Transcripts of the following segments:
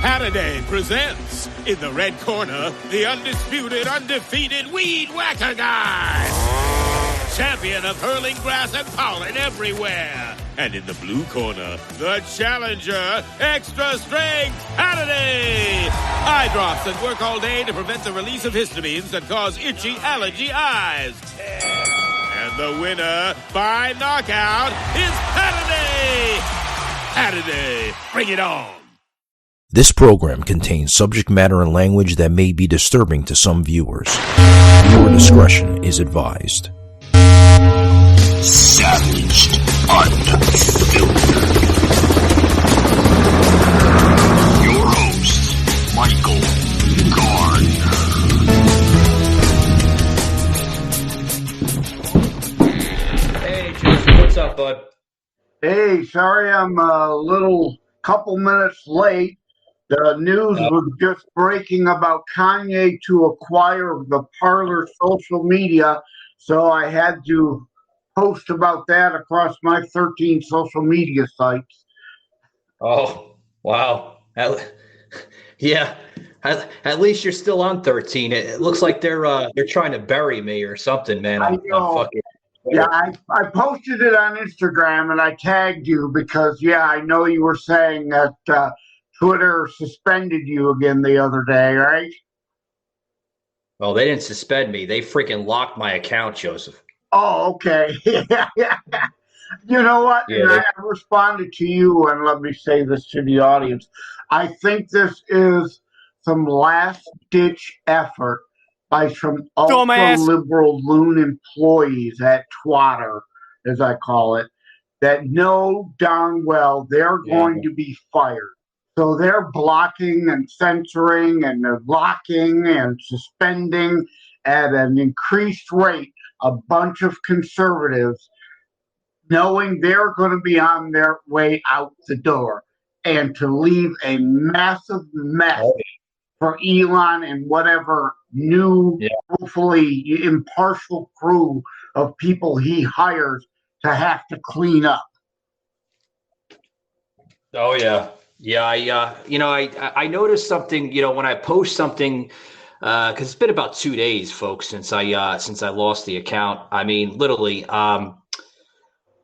Saturday presents, in the red corner, the undisputed, undefeated Weed Whacker Guy. Champion of hurling grass and pollen everywhere. And in the blue corner, the challenger, extra strength Hannity. Eye drops that work all day to prevent the release of histamines that cause itchy allergy eyes. And the winner by knockout is Hannity. Hannity, bring it on. This program contains subject matter and language that may be disturbing to some viewers. Viewer discretion is advised. Savaged, unfiltered. Your host, Michael Gardner. Hey, Joseph, what's up, bud? Hey, sorry I'm a couple minutes late. The news was just breaking about Kanye to acquire the Parler social media, so I had to post about that across my 13 social media sites. Oh, wow. Yeah, at least you're still on 13. It looks like they're trying to bury me or something, man. I know. Yeah, I posted it on Instagram and I tagged you because, I know you were saying that Twitter suspended you again the other day, right? Well, they didn't suspend me. They freaking locked my account, Joseph. Oh, okay. Yeah. You know what? Yeah, I responded to you, and let me say this to the audience. I think this is some last-ditch effort by some ultra-liberal loon employees at Twitter, as I call it, that know darn well they're going to be fired. So they're blocking and censoring and they're locking and suspending at an increased rate a bunch of conservatives, knowing they're going to be on their way out the door and to leave a massive mess for Elon and whatever new, hopefully impartial crew of people he hires to have to clean up. Oh, yeah. Yeah, I noticed something, when I post something, because it's been about 2 days, folks, since I lost the account. I mean, literally, it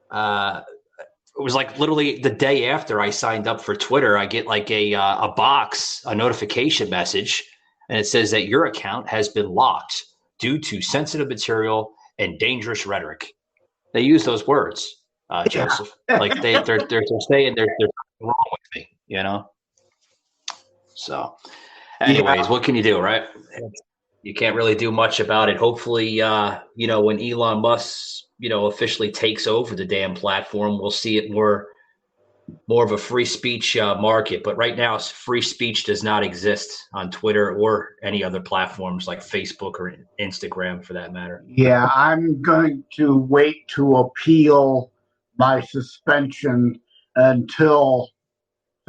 was like literally the day after I signed up for Twitter, I get like a notification message, and it says that your account has been locked due to sensitive material and dangerous rhetoric. They use those words, Joseph. Like they're saying they're wrong with me, So, anyways, what can you do, right? You can't really do much about it. Hopefully, when Elon Musk, officially takes over the damn platform, we'll see it more of a free speech market. But right now, free speech does not exist on Twitter or any other platforms like Facebook or Instagram, for that matter. Yeah, I'm going to wait to appeal my suspension until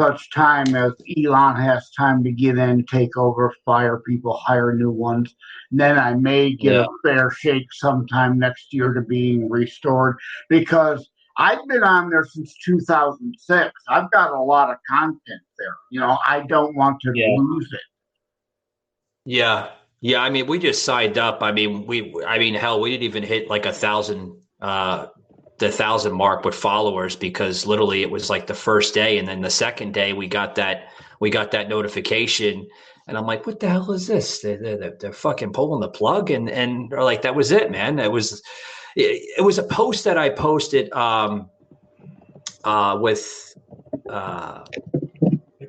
such time as Elon has time to get in, take over, fire people, hire new ones. And then I may get a fair shake sometime next year to being restored, because I've been on there since 2006. I've got a lot of content there. I don't want to lose it. Yeah. Yeah. I mean, we just signed up. I mean, hell, we didn't even hit like 1,000, the 1,000 mark with followers, because literally it was like the first day, and then the second day we got that notification, and I'm like, what the hell is this? They're fucking pulling the plug, and they're like, that was it, man. It was a post that I posted with what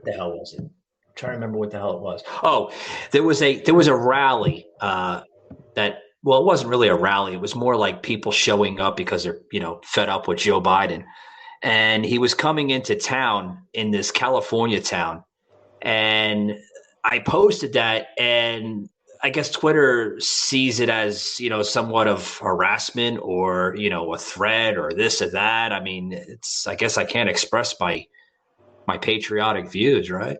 the hell was it? I'm trying to remember what the hell it was. Oh, there was a rally that. Well, it wasn't really a rally. It was more like people showing up because they're, fed up with Joe Biden. And he was coming into town in this California town. And I posted that, and I guess Twitter sees it as, somewhat of harassment or, a threat or this or that. I mean, I guess I can't express my patriotic views, right?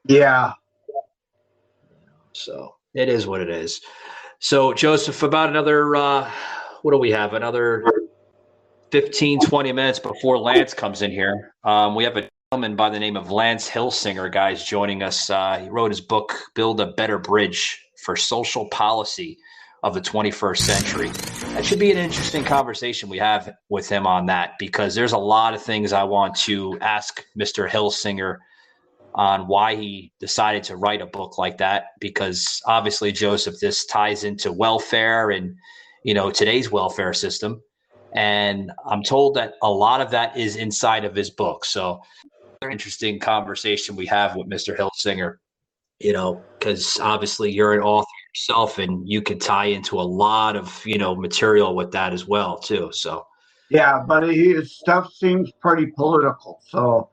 Yeah. So it is what it is. So, Joseph, about another, what do we have? Another 15, 20 minutes before Lance comes in here. We have a gentleman by the name of Lance Hillsinger, guys, joining us. He wrote his book, Build a Better Bridge for Social Policy of the 21st Century. That should be an interesting conversation we have with him on that, because there's a lot of things I want to ask Mr. Hillsinger on why he decided to write a book like that, because obviously, Joseph, this ties into welfare and, today's welfare system. And I'm told that a lot of that is inside of his book. So interesting conversation we have with Mr. Hillsinger, because obviously you're an author yourself and you could tie into a lot of, material with that as well too. So, yeah, but his stuff seems pretty political. So,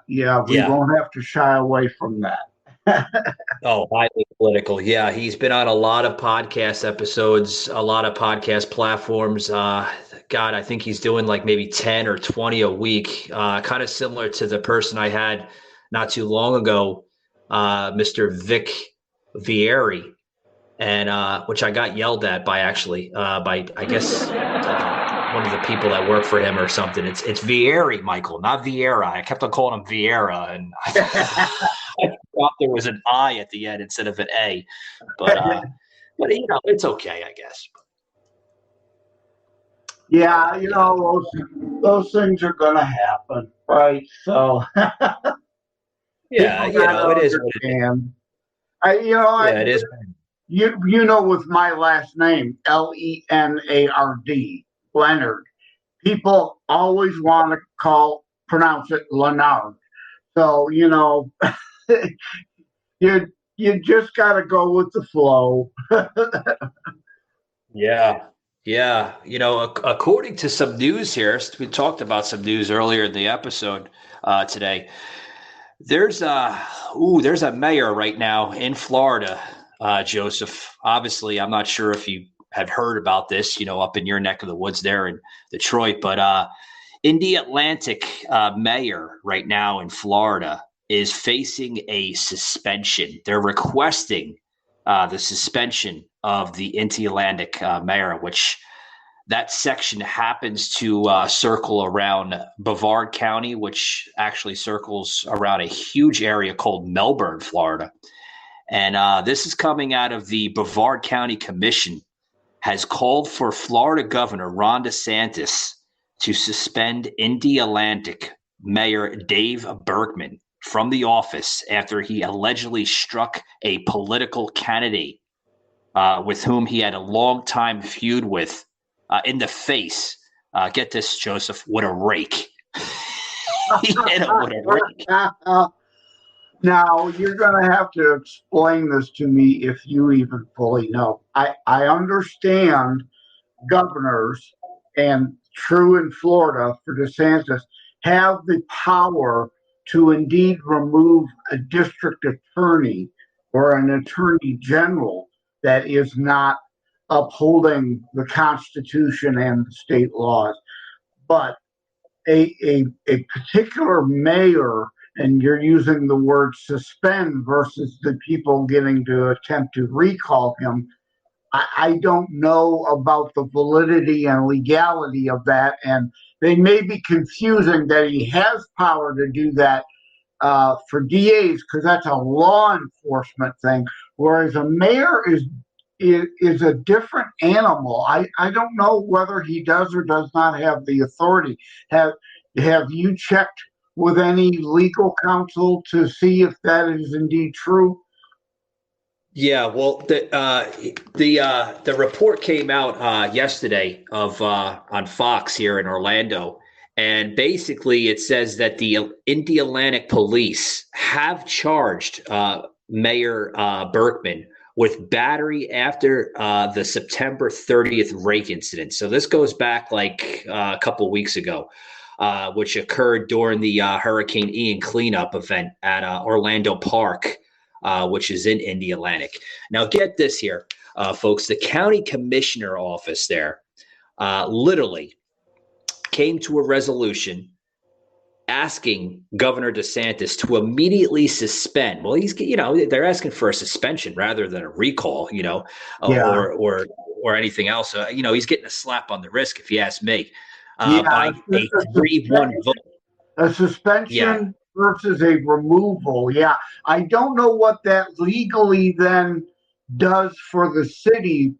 we won't have to shy away from that. Oh, highly political. Yeah, he's been on a lot of podcast episodes, a lot of podcast platforms. God, I think he's doing like maybe 10 or 20 a week, kind of similar to the person I had not too long ago, Mr. Vic Vieri, and which I got yelled at by I guess one of the people that work for him or something. It's Vieri, Michael, not Vieira. I kept on calling him Vieira, and I thought there was an I at the end instead of an A. But it's okay, I guess. Yeah, those things are going to happen, right? So, yeah, it is what it is. It is. With my last name, Lenard, Leonard, people always want to pronounce it Leonard. So, you just got to go with the flow. Yeah. Yeah. According to some news here, we talked about some news earlier in the episode today. There's a mayor right now in Florida, Joseph. Obviously, I'm not sure if you have heard about this, up in your neck of the woods there in Detroit, but Indy Atlantic mayor right now in Florida is facing a suspension. They're requesting the suspension of the Indy Atlantic mayor, which that section happens to circle around Brevard County, which actually circles around a huge area called Melbourne, Florida. And this is coming out of the Brevard County Commission has called for Florida Governor Ron DeSantis to suspend Indy Atlantic Mayor Dave Bergman from the office after he allegedly struck a political candidate with whom he had a long-time feud with in the face. Get this, Joseph, with a rake. He hit him with a rake. Now, you're going to have to explain this to me if you even fully know. I understand governors, and true in Florida for DeSantis, have the power to indeed remove a district attorney or an attorney general that is not upholding the Constitution and the state laws. But a particular mayor, and you're using the word suspend versus the people getting to attempt to recall him, I don't know about the validity and legality of that, and they may be confusing that he has power to do that for DAs because that's a law enforcement thing, whereas a mayor is a different animal. I don't know whether he does or does not have the authority. Have you checked with any legal counsel to see if that is indeed true? Yeah, well, the report came out yesterday on Fox here in Orlando, and basically it says that the Indy Atlantic Police have charged Mayor Bergman with battery after the September 30th rake incident. So this goes back like a couple weeks ago, which occurred during the Hurricane Ian cleanup event at Orlando Park, which is in Indy Atlantic. Now, get this here, folks. The county commissioner office there literally came to a resolution asking Governor DeSantis to immediately suspend. Well, they're asking for a suspension rather than a recall, or anything else. He's getting a slap on the wrist, if you ask me, by a 3-1 vote. A suspension versus a removal. Yeah, I don't know what that legally then does for the city.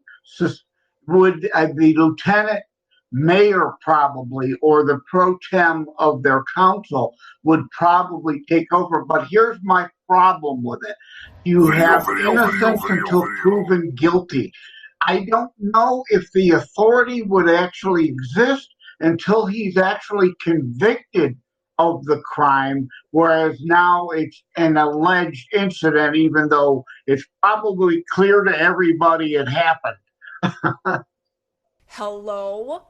Would the lieutenant mayor probably or the pro tem of their council would probably take over? But here's my problem with it. You have innocence until proven guilty. I don't know if the authority would actually exist until he's actually convicted of the crime, whereas now it's an alleged incident, even though it's probably clear to everybody it happened. Hello?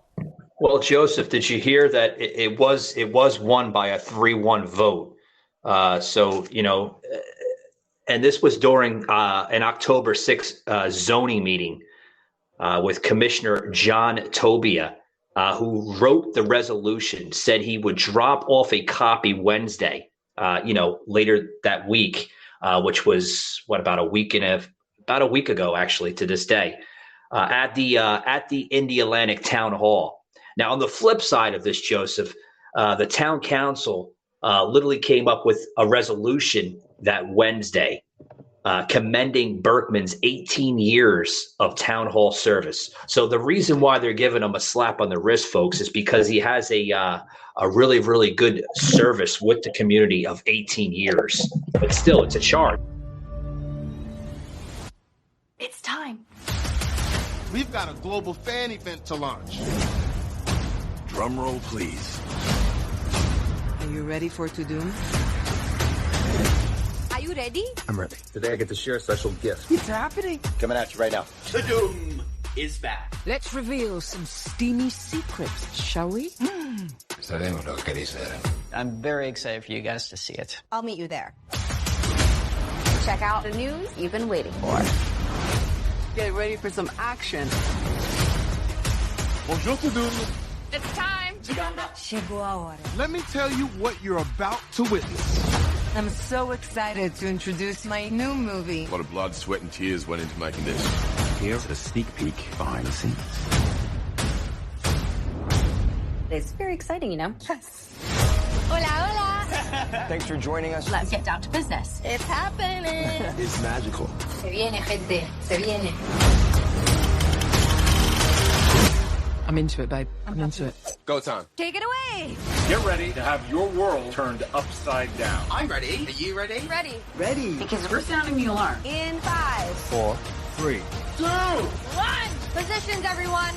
Well, Joseph, did you hear that it was won by a 3-1 vote? So, and this was during an October 6th zoning meeting with Commissioner John Tobia, who wrote the resolution, said he would drop off a copy Wednesday, later that week, which was about a week ago, actually, to this day, at the Indy Atlantic Town Hall. Now, on the flip side of this, Joseph, the town council literally came up with a resolution that Wednesday, commending Berkman's 18 years of town hall service. So the reason why they're giving him a slap on the wrist, folks, is because he has a really, really good service with the community of 18 years. But still, it's a charge. It's time. We've got a global fan event to launch. Drum roll, please. Are you ready for Tudum? Are you ready? I'm ready. Today I get to share a special gift. It's happening. Coming at you right now. Tudum is back. Let's reveal some steamy secrets, shall we? I'm very excited for you guys to see it. I'll meet you there. Check out the news you've been waiting for. Get ready for some action. Bonjour, Tudum. It's time. Chegou a hora. Let me tell you what you're about to witness. I'm so excited to introduce my new movie. A lot of blood, sweat, and tears went into making this. Here's a sneak peek behind the scenes. It's very exciting, Yes. Hola, hola. Thanks for joining us. Let's get down to business. It's happening. It's magical. Se viene, gente. Se viene. I'm into it, babe. I'm into it. Go time. Take it away. Get ready to have your world turned upside down. I'm ready. Are you ready? Ready. Ready. Because we're sounding the alarm. In 5, 4, 3, 2, 1. Positions, everyone.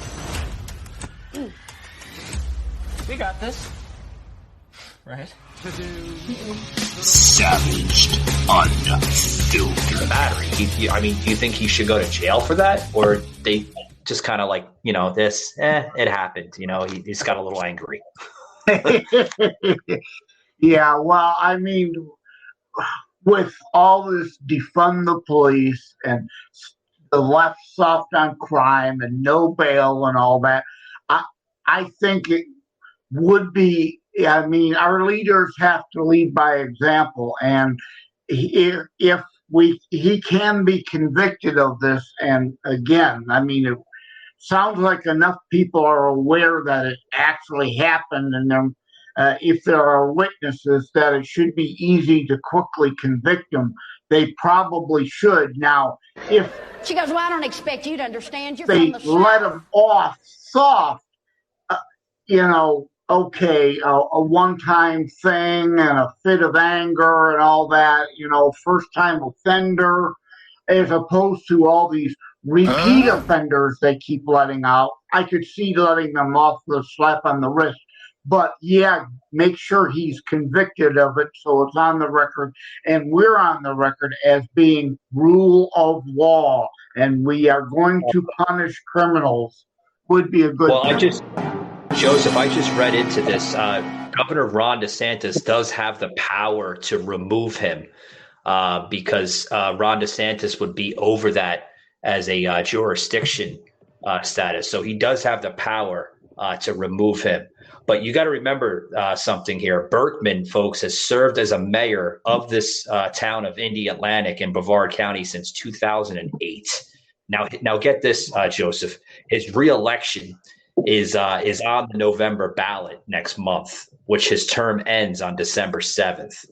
We got this. Right? Savaged, unfiltered. Battery. Do you think he should go to jail for that, or they just kind of like, it happened. He's got a little angry. Yeah, well, with all this defund the police and the left soft on crime and no bail and all that, I think it would be, our leaders have to lead by example. And if he can be convicted of this, and again, it sounds like enough people are aware that it actually happened, and then if there are witnesses that it should be easy to quickly convict them, they probably should. Now, if She goes, well, I don't expect you to understand. You're they from the let South. him off soft, okay, a one-time thing and a fit of anger and all that, first-time offender, as opposed to all these repeat offenders they keep letting out. I could see letting them off the slap on the wrist. But, yeah, make sure he's convicted of it so it's on the record. And we're on the record as being rule of law. And we are going to punish criminals. Would be a good thing. Joseph, I just read into this. Governor Ron DeSantis does have the power to remove him because Ron DeSantis would be over that as a jurisdiction status. So he does have the power to remove him. But you got to remember something here. Berkman, folks, has served as a mayor of this town of Indy Atlantic in Brevard County since 2008. Now get this, Joseph. His reelection is on the November ballot next month, which his term ends on December 7th.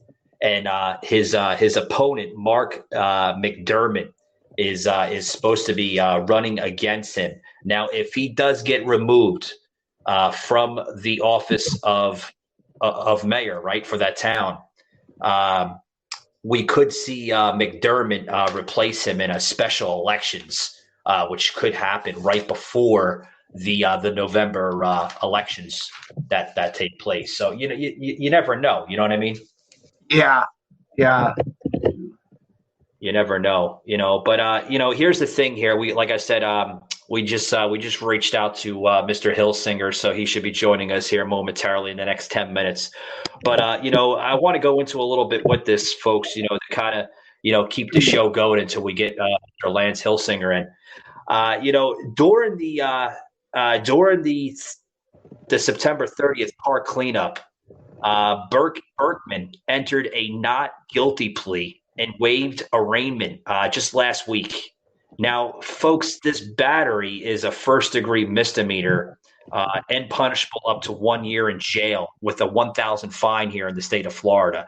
and his opponent Mark McDermott is supposed to be running against him. Now, if he does get removed from the office of mayor, right, for that town, we could see McDermott replace him in a special elections, which could happen right before the November elections that take place. So you never know. You know what I mean? Yeah. You never know, but here's the thing here. Like I said, we just reached out to Mr. Hillsinger, so he should be joining us here momentarily in the next 10 minutes. But I want to go into a little bit with this, folks, to kind of keep the show going until we get Mr. Lance Hillsinger in. During the September 30th park cleanup, Berkman entered a not guilty plea and waived arraignment just last week. Now, folks, this battery is a first-degree misdemeanor and punishable up to 1 year in jail with a $1,000 fine here in the state of Florida.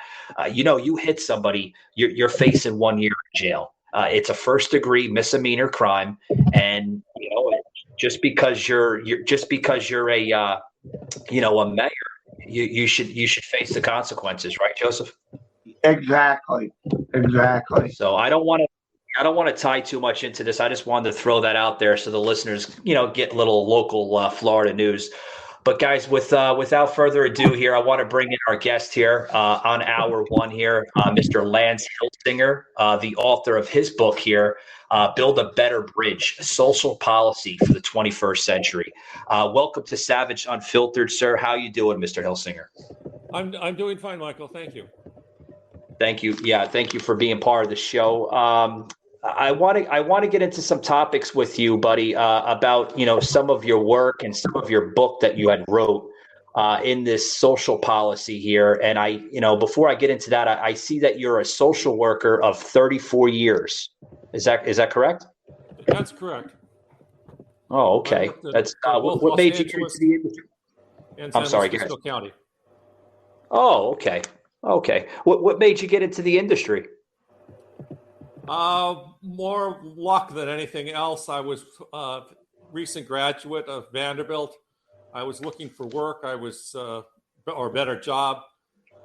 You hit somebody, you're facing 1 year in jail. It's a first-degree misdemeanor crime, and just because you're a mayor, you should face the consequences, right, Joseph? Exactly. So I don't want to tie too much into this. I just wanted to throw that out there so the listeners, get a little local Florida news. But guys, without further ado here, I want to bring in our guest here on hour one here, Mr. Lance Hillsinger, the author of his book here, Build a Better Bridge, Social Policy for the 21st Century. Welcome to Savage Unfiltered, sir. How you doing, Mr. Hillsinger? I'm doing fine, Michael. Thank you. Thank you. Yeah, thank you for being part of the show. I want to get into some topics with you, buddy, about some of your work and some of your book that you had wrote in this social policy here. And before I get into that, I see that you're a social worker of 34 years. Is that correct? That's correct. Oh, okay. That's what made you get into the industry? I'm sorry, San Francisco County. Oh, okay. Okay. What made you get into the industry? More luck than anything else. I was a recent graduate of Vanderbilt. I was looking for work. I was or a better job,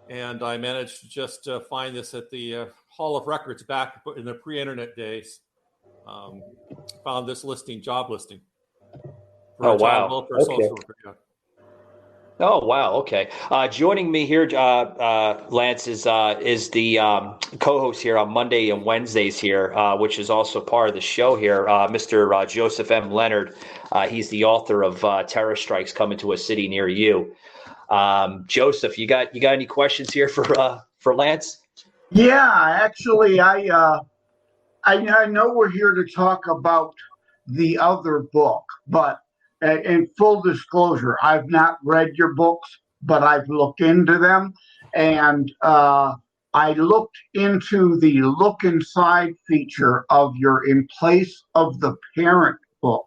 and I managed to just find this at the Hall of Records back in the pre-internet days. Found this job listing. Oh, wow. Okay. Oh, wow. Okay. Joining me here, Lance, is the co-host here on Monday and Wednesdays here, which is also part of the show here, Mr. Joseph M. Leonard. He's the author of Terror Strikes Coming to a City Near You. Joseph, you got any questions here for Lance? Yeah, actually, I know we're here to talk about the other book, but in full disclosure, I've not read your books, but I've looked into them, and I looked into the Look Inside feature of your In Place of the Parent book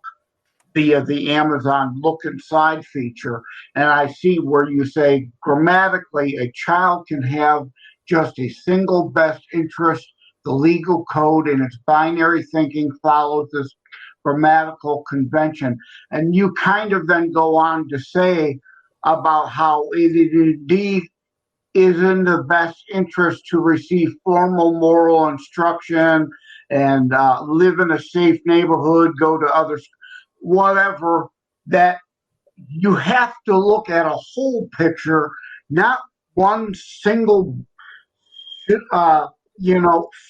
via the Amazon Look Inside feature, and I see where you say grammatically a child can have just a single best interest. The legal code in its binary thinking follows this grammatical convention. And you kind of then go on to say about how it indeed is in the best interest to receive formal moral instruction and live in a safe neighborhood, go to others, whatever, that you have to look at a whole picture, not one single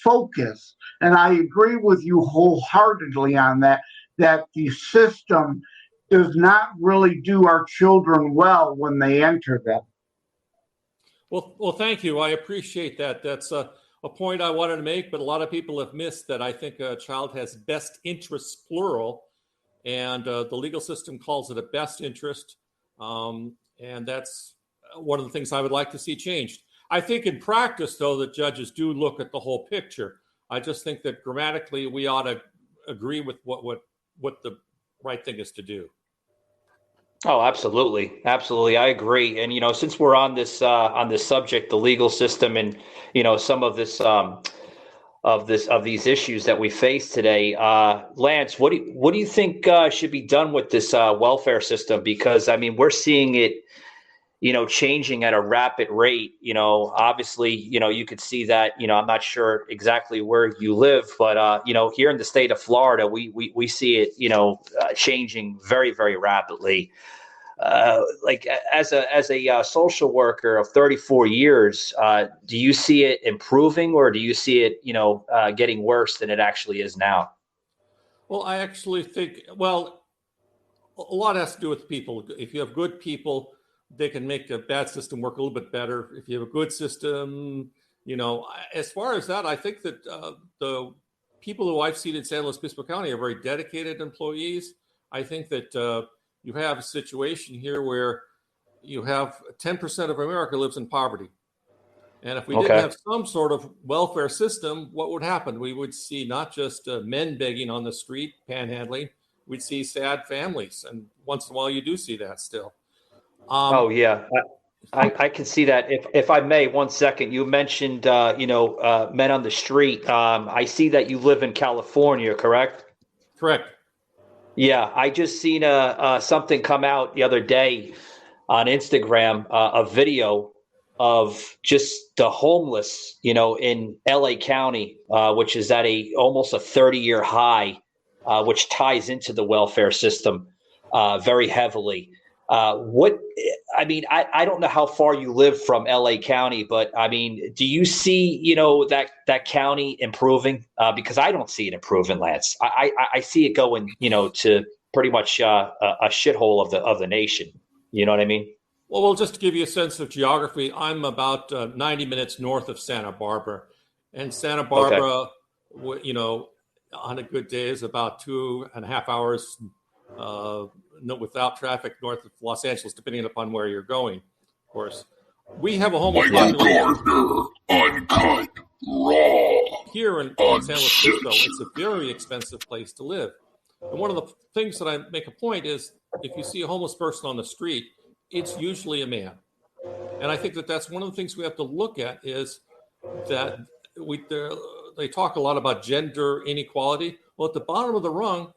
focus. And I agree with you wholeheartedly on that the system does not really do our children well when they enter them. Well, thank you. I appreciate that. That's a point I wanted to make, but a lot of people have missed that. I think a child has best interests, plural, and the legal system calls it a best interest. And that's one of the things I would like to see changed. I think in practice, though, that judges do look at the whole picture. I just think that grammatically we ought to agree with what the right thing is to do. Oh, absolutely, absolutely. I agree. And since we're on this subject, the legal system, and some of this of these issues that we face today, Lance, what do you think should be done with this welfare system? Because I mean, we're seeing it, changing at a rapid rate. Obviously, you could see that. I'm not sure exactly where you live, but here in the state of Florida, we see it, changing very, very rapidly. Like as a social worker of 34 years, do you see it improving, or do you see it, getting worse than it actually is now? Well, I actually think, well, a lot has to do with people. If you have good people, they can make a bad system work a little bit better. If you have a good system, as far as that, I think that the people who I've seen in San Luis Obispo County are very dedicated employees. I think that you have a situation here where you have 10% of America lives in poverty. And if we didn't have some sort of welfare system, what would happen? We would see not just men begging on the street, panhandling. We'd see sad families. And once in a while, you do see that still. Oh, yeah. I can see that. If I may, 1 second, you mentioned, men on the street. I see that you live in California, correct? Correct. Yeah, I just seen something come out the other day on Instagram, a video of just the homeless, in LA County, which is at almost a 30-year high, which ties into the welfare system very heavily. I don't know how far you live from LA County, but I mean, do you see, that county improving? Because I don't see it improving, Lance. I see it going, to pretty much a shithole of the nation. You know what I mean? Well, just to give you a sense of geography, I'm about 90 minutes north of Santa Barbara. And Santa Barbara, on a good day is about 2.5 hours without traffic north of Los Angeles, depending upon where you're going, of course. We have a homeless population. Gardner, uncut, raw. Here in San Luis Obispo, it's a very expensive place to live. And one of the things that I make a point is, if you see a homeless person on the street, it's usually a man. And I think that that's one of the things we have to look at, is that they talk a lot about gender inequality. Well, at the bottom of the rung,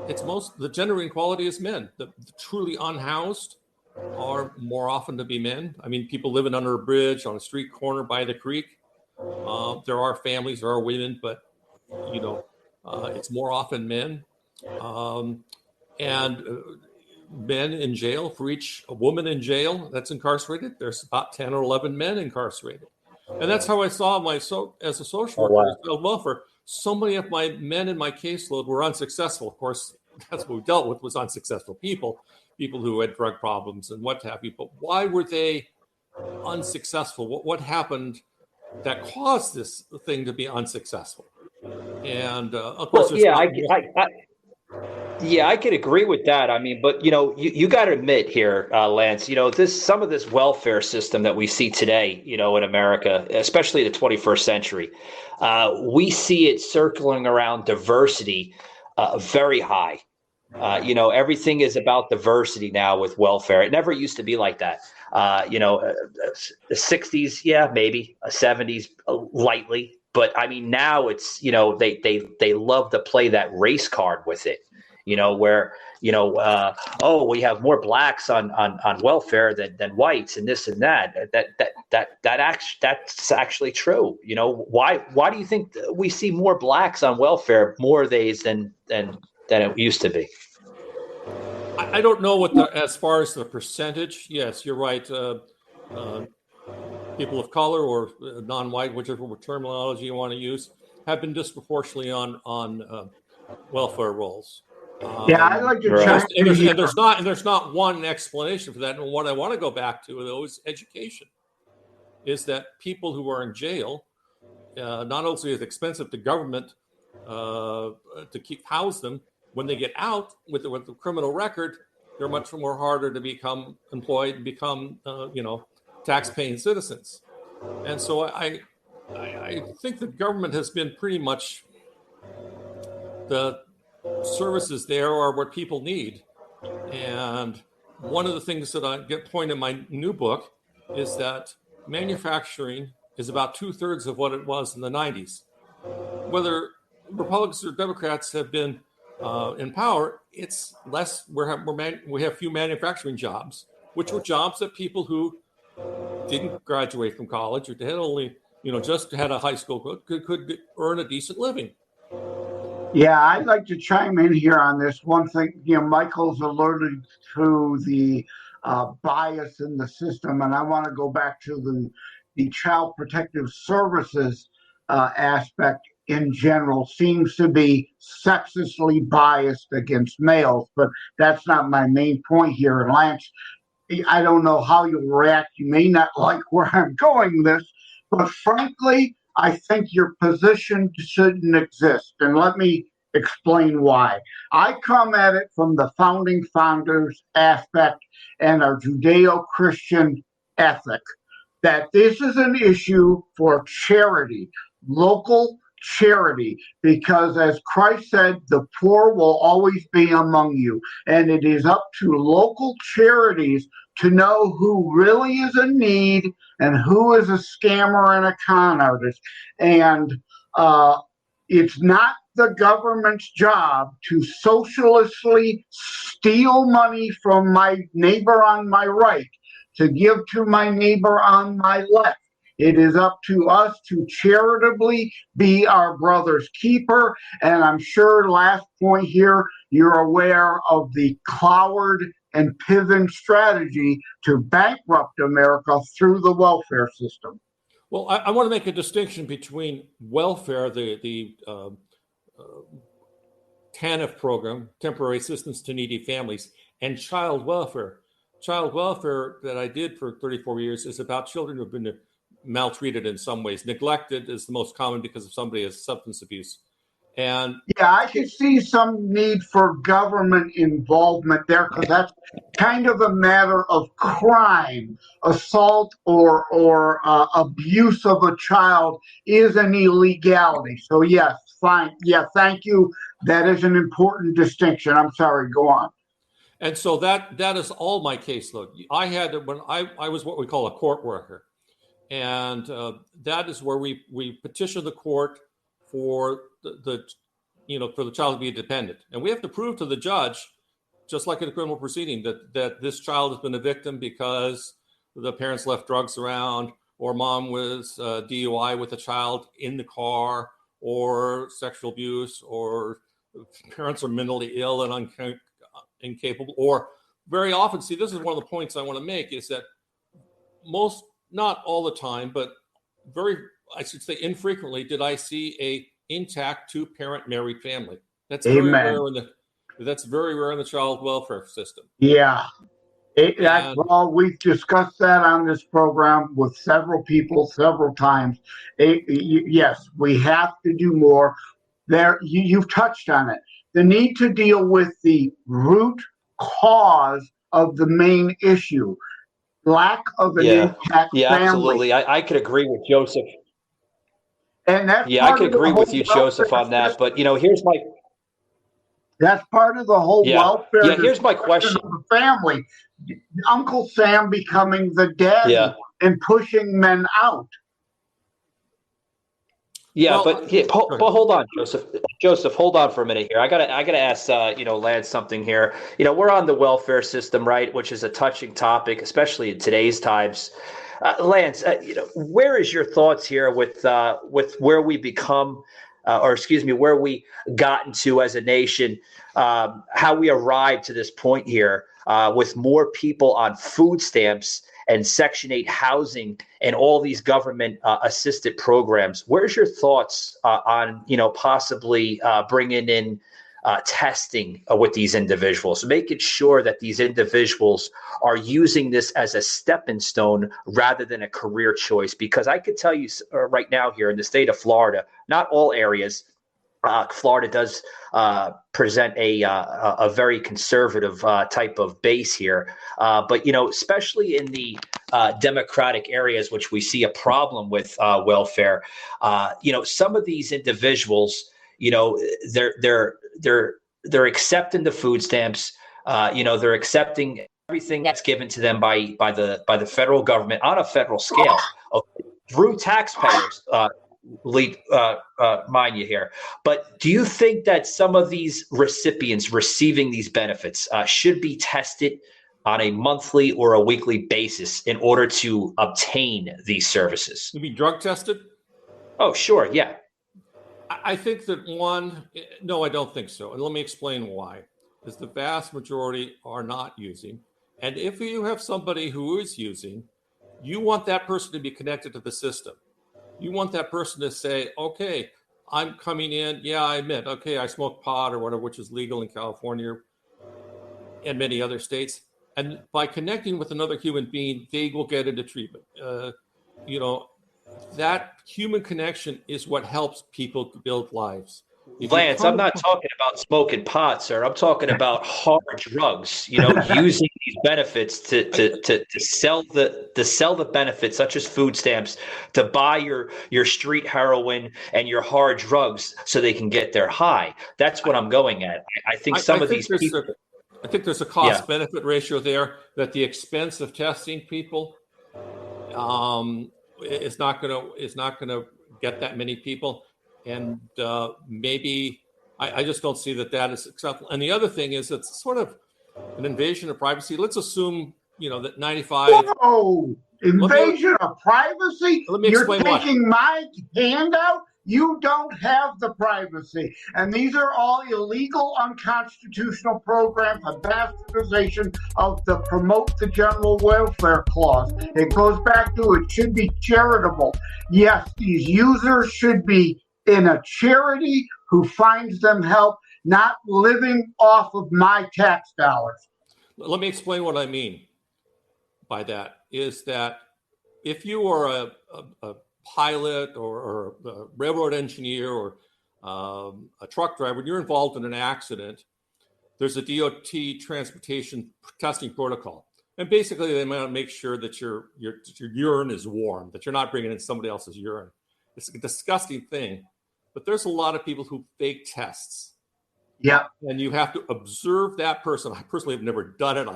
the gender inequality is men. The truly unhoused are more often to be men. I mean, people living under a bridge, on a street corner by the creek. There are families, there are women, but it's more often men. Men in jail, for each woman in jail that's incarcerated, there's about 10 or 11 men incarcerated. And that's how I saw as a social worker, as a welfare. So many of my men in my caseload were unsuccessful. Of course, that's what we dealt with, was unsuccessful people who had drug problems and what have you. But why were they unsuccessful? What happened that caused this thing to be unsuccessful? And of course, I could agree with that. I mean, but you got to admit here, Lance, some of this welfare system that we see today, in America, especially the 21st century, we see it circling around diversity very high. Everything is about diversity now with welfare. It never used to be like that. The 60s, yeah, maybe 70s, lightly. But I mean, now it's, they love to play that race card with it. Where, we have more blacks on welfare than whites, and this and that. That's actually true. Why do you think we see more blacks on welfare more days than it used to be? I don't know as far as the percentage. Yes, you're right. People of color or non-white, whichever terminology you want to use, have been disproportionately on welfare rolls. I'd like to check. And there's not one explanation for that. And what I want to go back to, though, is education. Is that people who are in jail, not only is it expensive to government to house them, when they get out with the criminal record, they're much more harder to become employed and become tax-paying citizens. And so I think the government has been pretty much the services there are what people need. And one of the things that I get point in my new book is that manufacturing is about 2/3 of what it was in the 90s. Whether Republicans or Democrats have been in power, it's less. We have few manufacturing jobs, which were jobs that people who didn't graduate from college or had only, just had a high school could earn a decent living. Yeah, I'd like to chime in here on this one thing. Michael's alerted to the bias in the system, and I want to go back to the Child Protective Services aspect in general seems to be sexistly biased against males, but that's not my main point here. And Lance, I don't know how you'll react. You may not like where I'm going this, but frankly, I think your position shouldn't exist. And let me explain why. I come at it from the founding fathers aspect and our Judeo-Christian ethic, that this is an issue for charity, local charity, because as Christ said, the poor will always be among you. And it is up to local charities to know who really is in need and who is a scammer and a con artist. And it's not the government's job to socialistly steal money from my neighbor on my right to give to my neighbor on my left. It is up to us to charitably be our brother's keeper. And I'm sure, last point here, you're aware of the Cloward and Piven strategy to bankrupt America through the welfare system. Well, I want to make a distinction between welfare, the TANF program, Temporary Assistance to Needy Families, and child welfare. Child welfare that I did for 34 years is about children who have been maltreated in some ways. Neglected is the most common because of somebody has substance abuse. And yeah, I can see some need for government involvement there, because that's kind of a matter of crime. Assault or abuse of a child is an illegality. So yes, fine. Yeah, thank you. That is an important distinction. I'm sorry, go on. And so that is all my caseload. I had, when I was what we call a court worker, and that is where we petition the court for the child to be dependent, and we have to prove to the judge, just like in a criminal proceeding, that this child has been a victim because the parents left drugs around, or mom was DUI with a child in the car, or sexual abuse, or parents are mentally ill and incapable, or very often, see, this is one of the points I want to make, is that most, not all the time, but I should say infrequently, did I see a intact two-parent married family. That's very rare in the child welfare system. Yeah. Well, we've discussed that on this program with several people several times. Yes, we have to do more. You've touched on it. The need to deal with the root cause of the main issue. Lack of an intact family. Absolutely. I could agree with Joseph. And that's I could agree with you, Joseph, on that. But here's my. That's part of the whole welfare. Yeah, here's my question. Of the family, Uncle Sam becoming the daddy and pushing men out. Yeah, but hold on, Joseph. Joseph, hold on for a minute here. I gotta ask Lance something here. We're on the welfare system, right? Which is a touching topic, especially in today's times. Lance, where is your thoughts here with where we become, where we gotten to as a nation, how we arrived to this point here with more people on food stamps and Section 8 housing and all these government assisted programs? Where's your thoughts on possibly bringing in testing with these individuals, making sure that these individuals are using this as a stepping stone rather than a career choice? Because I could tell you right now here in the state of Florida, not all areas, Florida does present a very conservative type of base here. But, especially in the Democratic areas, which we see a problem with welfare, some of these individuals, they're accepting the food stamps, they're accepting everything that's given to them by the federal government on a federal scale, through taxpayers. Mind you here. But do you think that some of these recipients receiving these benefits should be tested on a monthly or a weekly basis in order to obtain these services? You mean drug tested? Oh, sure. Yeah. I think that no, I don't think so. And let me explain why. Because the vast majority are not using. And if you have somebody who is using, you want that person to be connected to the system. You want that person to say, okay, I'm coming in. Yeah, I admit, okay, I smoke pot or whatever, which is legal in California and many other states. And by connecting with another human being, they will get into treatment. That human connection is what helps people build lives. Lance, I'm not talking about smoking pot, sir. I'm talking about hard drugs. Using these benefits to sell the benefits, such as food stamps, to buy your street heroin and your hard drugs, so they can get their high. That's what I'm going at. I think these people. I think there's a cost-benefit ratio there. That the expense of testing people is not going to get that many people. And maybe I just don't see that is acceptable. And the other thing is it's sort of an invasion of privacy. Let's assume, that 95. Whoa! Invasion of privacy? Let me You're explain taking my handout? You don't have the privacy. And these are all illegal, unconstitutional programs of bastardization of the Promote the General Welfare Clause. It goes back to it should be charitable. Yes, these users should be in a charity who finds them help, not living off of my tax dollars. Let me explain what I mean by that. Is that if you are a pilot or a railroad engineer or a truck driver, and you're involved in an accident, there's a DOT transportation testing protocol. And basically they want to make sure that your urine is warm, that you're not bringing in somebody else's urine. It's a disgusting thing. But there's a lot of people who fake tests. Yeah. And you have to observe that person. I personally have never done it.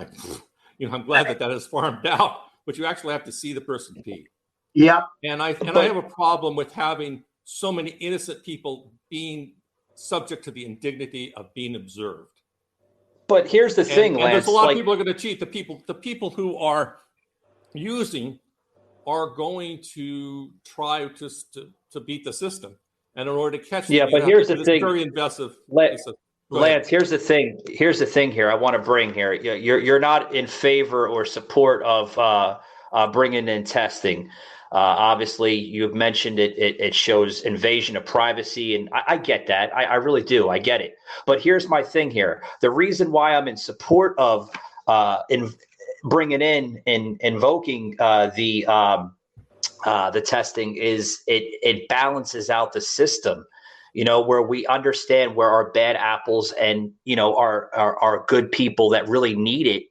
I'm glad that is farmed out, but you actually have to see the person pee. Yeah. And I have a problem with having so many innocent people being subject to the indignity of being observed. But here's the thing, and Lance. There's a lot of people are going to cheat. The people who are using are going to try to beat the system. And in order to catch them, but here's the thing. Very invasive. Lance, here's the thing. Here's the thing here I want to bring here. You're not in favor or support of bringing in testing. Obviously, you've mentioned it. It shows invasion of privacy, and I get that. I really do. I get it. But here's my thing here. The reason why I'm in support of bringing in and invoking the testing is it balances out the system, where we understand where our bad apples and our good people that really need it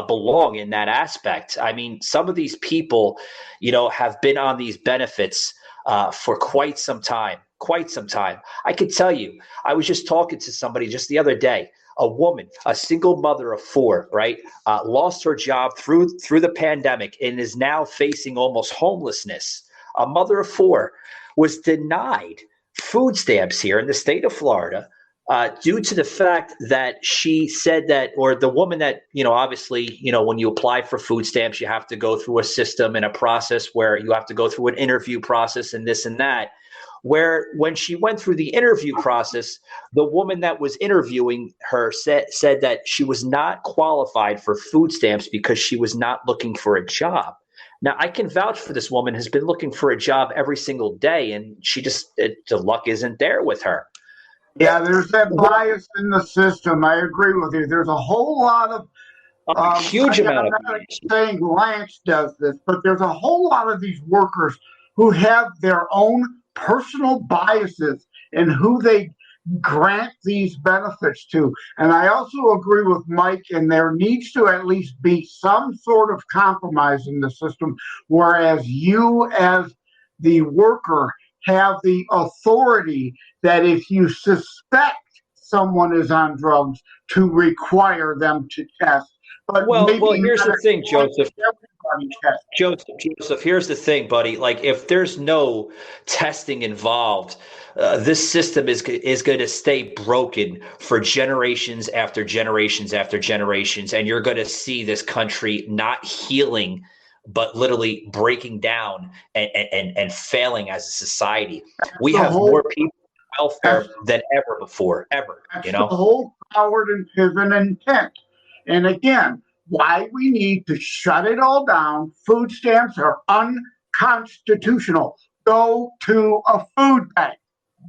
belong in that aspect. I mean, some of these people, have been on these benefits for quite some time. I could tell you, I was just talking to somebody just the other day, a woman, a single mother of four, right? Lost her job through the pandemic and is now facing almost homelessness. A mother of four was denied food stamps here in the state of Florida due to the fact that she said that, or the woman that, obviously, when you apply for food stamps, you have to go through a system and a process where you have to go through an interview process and this and that. Where when she went through the interview process, the woman that was interviewing her said that she was not qualified for food stamps because she was not looking for a job. Now, I can vouch for this woman has been looking for a job every single day, and the luck isn't there with her. Yeah, there's that bias in the system. I agree with you. There's a whole lot of huge amount of. I'm not saying Lance does this, but there's a whole lot of these workers who have their own personal biases in who they grant these benefits to. And I also agree with Mike, and there needs to at least be some sort of compromise in the system, whereas you as the worker have the authority that if you suspect someone is on drugs, to require them to test But Well, maybe here's the thing, Joseph. Joseph, here's the thing, buddy. Like, if there's no testing involved, this system is going to stay broken for generations after generations after generations, and you're going to see this country not healing, but literally breaking down and failing as a society. We have more people in welfare than ever before, ever. That's You know, the whole coward and piven intent. And again, why we need to shut it all down. Food stamps are unconstitutional. Go to a food bank.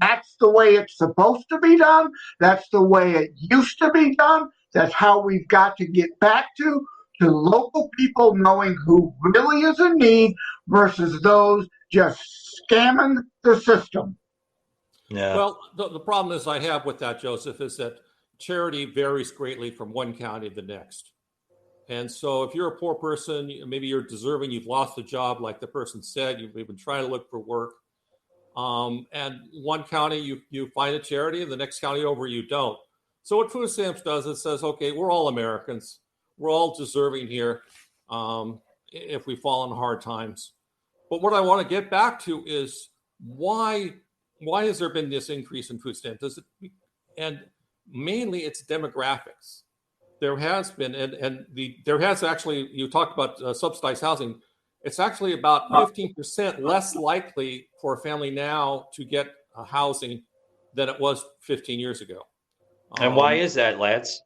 That's the way it's supposed to be done. That's the way it used to be done. That's how we've got to get back to local people knowing who really is in need versus those just scamming the system. Yeah. Well, the problem is I have with that, Joseph, is that charity varies greatly from one county to the next. And so if you're a poor person, maybe you're deserving, you've lost a job, like the person said, you've been trying to look for work. And one county, you find a charity, and the next county over, you don't. So what food stamps does, it says, okay, we're all Americans. We're all deserving here if we fall in hard times. But what I want to get back to is why has there been this increase in food stamps? And mainly it's demographics. There has been, there has actually, you talked about subsidized housing. It's actually about 15% less likely for a family now to get housing than it was 15 years ago. And why is that, Lance?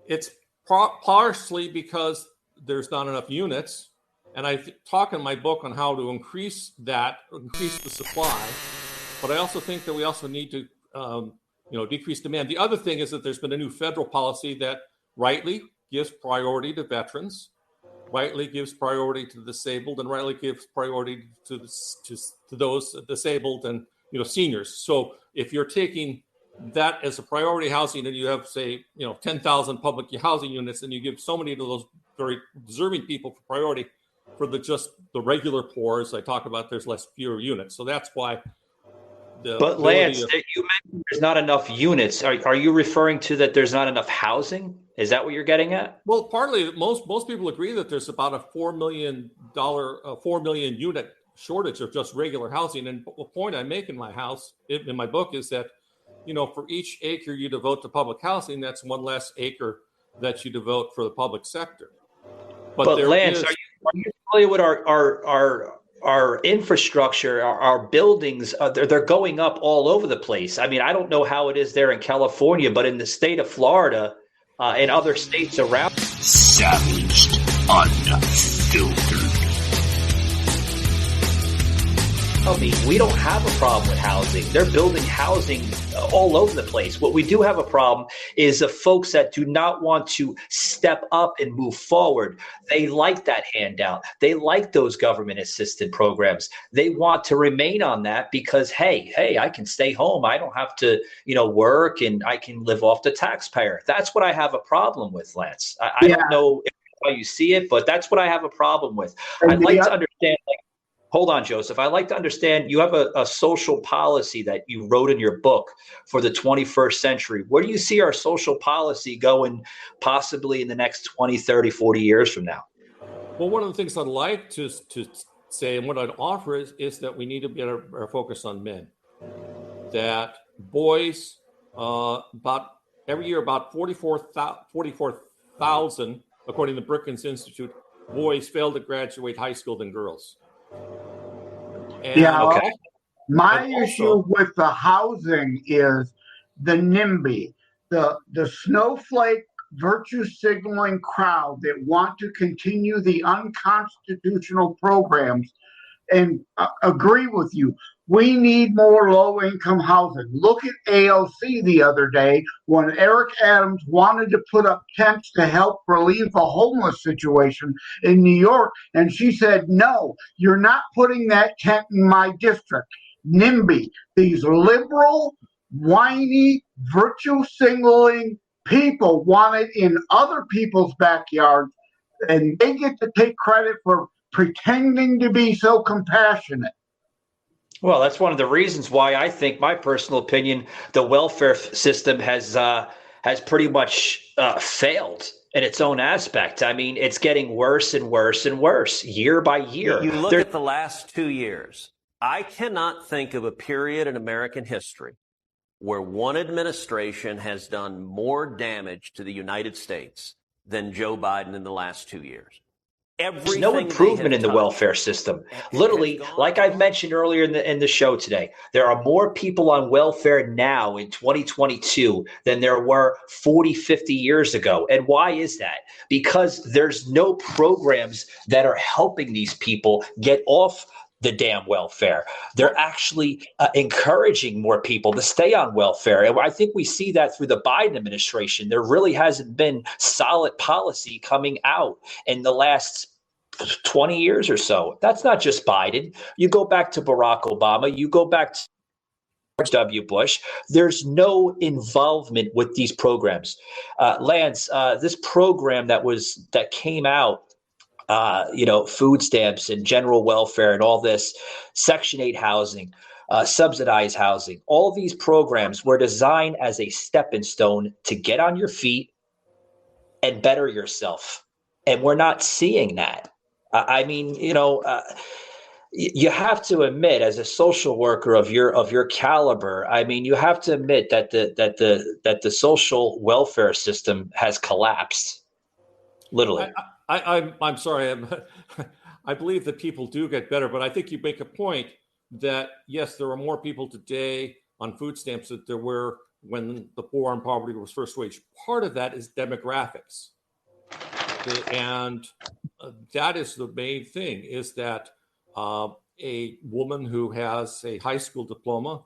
It's partially because there's not enough units. And I talk in my book on how to increase the supply. But I also think that we also need to, decrease demand. The other thing is that there's been a new federal policy that rightly gives priority to veterans, rightly gives priority to the disabled, and rightly gives priority to those disabled and seniors. So if you're taking that as a priority housing, and you have, say, 10,000 public housing units, and you give so many to those very deserving people for priority, for the regular poor, as I talk about, there's fewer units. So that's why. But Lance, you mentioned there's not enough units. Are you referring to that there's not enough housing? Is that what you're getting at? Well, partly, most people agree that there's about a $4 million unit shortage of just regular housing. And the point I make in my book is that, for each acre you devote to public housing, that's one less acre that you devote for the public sector. But Lance, are you familiar with our infrastructure, our buildings? They're going up all over the place. I mean, I don't know how it is there in California, but in the state of Florida and other states around. Savaged, unfiltered. I mean, we don't have a problem with housing. They're building housing all over the place. What we do have a problem is the folks that do not want to step up and move forward. They like that handout. They like those government assisted programs. They want to remain on that because, hey, I can stay home. I don't have to, work, and I can live off the taxpayer. That's what I have a problem with, Lance. I don't know how you see it, but that's what I have a problem with. I'd like to understand, hold on, Joseph. I'd like to understand, you have a social policy that you wrote in your book for the 21st century. Where do you see our social policy going possibly in the next 20, 30, 40 years from now? Well, one of the things I'd like to say, and what I'd offer is that we need to get our focus on men. That boys, about every year, about 44,000, according to the Brookings Institute, boys fail to graduate high school than girls. And my issue with the housing is the NIMBY, the snowflake virtue signaling crowd that want to continue the unconstitutional programs, and agree with you. We need more low-income housing. Look at AOC the other day when Eric Adams wanted to put up tents to help relieve the homeless situation in New York, and she said, no, you're not putting that tent in my district. NIMBY, these liberal, whiny, virtue signaling people want it in other people's backyards, and they get to take credit for pretending to be so compassionate. Well, that's one of the reasons why I think, my personal opinion, the welfare system has has pretty much failed in its own aspect. I mean, it's getting worse and worse and worse year by year. You look at the last 2 years. I cannot think of a period in American history where one administration has done more damage to the United States than Joe Biden in the last 2 years. There's no improvement in the welfare system. Literally, like I've mentioned earlier in the show today, there are more people on welfare now in 2022 than there were 40, 50 years ago. And why is that? Because there's no programs that are helping these people get off the damn welfare. They're actually encouraging more people to stay on welfare. And I think we see that through the Biden administration. There really hasn't been solid policy coming out in the last 20 years or so. That's not just Biden. You go back to Barack Obama, you go back to George W. Bush. There's no involvement with these programs. Lance, this program that came out, food stamps and general welfare and all this, Section 8 housing, subsidized housing, all these programs were designed as a stepping stone to get on your feet and better yourself. And we're not seeing that. You have to admit, as a social worker of your caliber, I mean, you have to admit that the social welfare system has collapsed, literally. I'm sorry. I believe that people do get better, but I think you make a point that, yes, there are more people today on food stamps than there were when the war and poverty was first waged. Part of that is demographics. And that is the main thing, is that a woman who has a high school diploma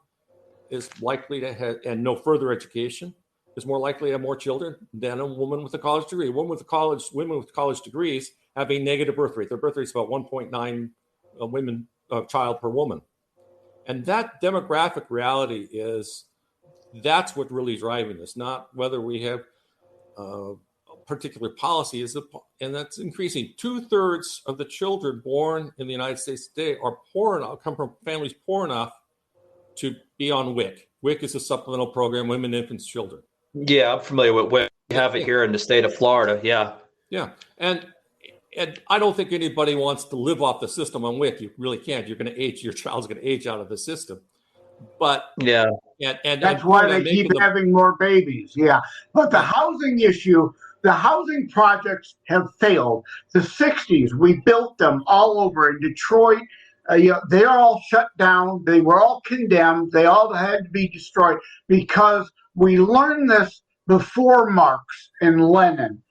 is likely to have, and no further education, is more likely to have more children than a woman with a college degree. Women with college degrees have a negative birth rate. Their birth rate is about 1.9 child per woman. And that demographic reality that's what really is driving this, not whether we have a particular policy, and that's increasing. 2/3 of the children born in the United States today are poor enough, come from families poor enough to be on WIC. WIC is a supplemental program, women, infants, children. Yeah, I'm familiar with WIC. We have it here in the state of Florida. Yeah. Yeah. And I don't think anybody wants to live off the system on WIC. You really can't. You're going to age. Your child's going to age out of the system. But yeah, and that's why they keep having more babies. Yeah. But the housing issue, the housing projects have failed. The 60s, we built them all over in Detroit. They are all shut down. They were all condemned. They all had to be destroyed because we learned this before Marx and Lenin.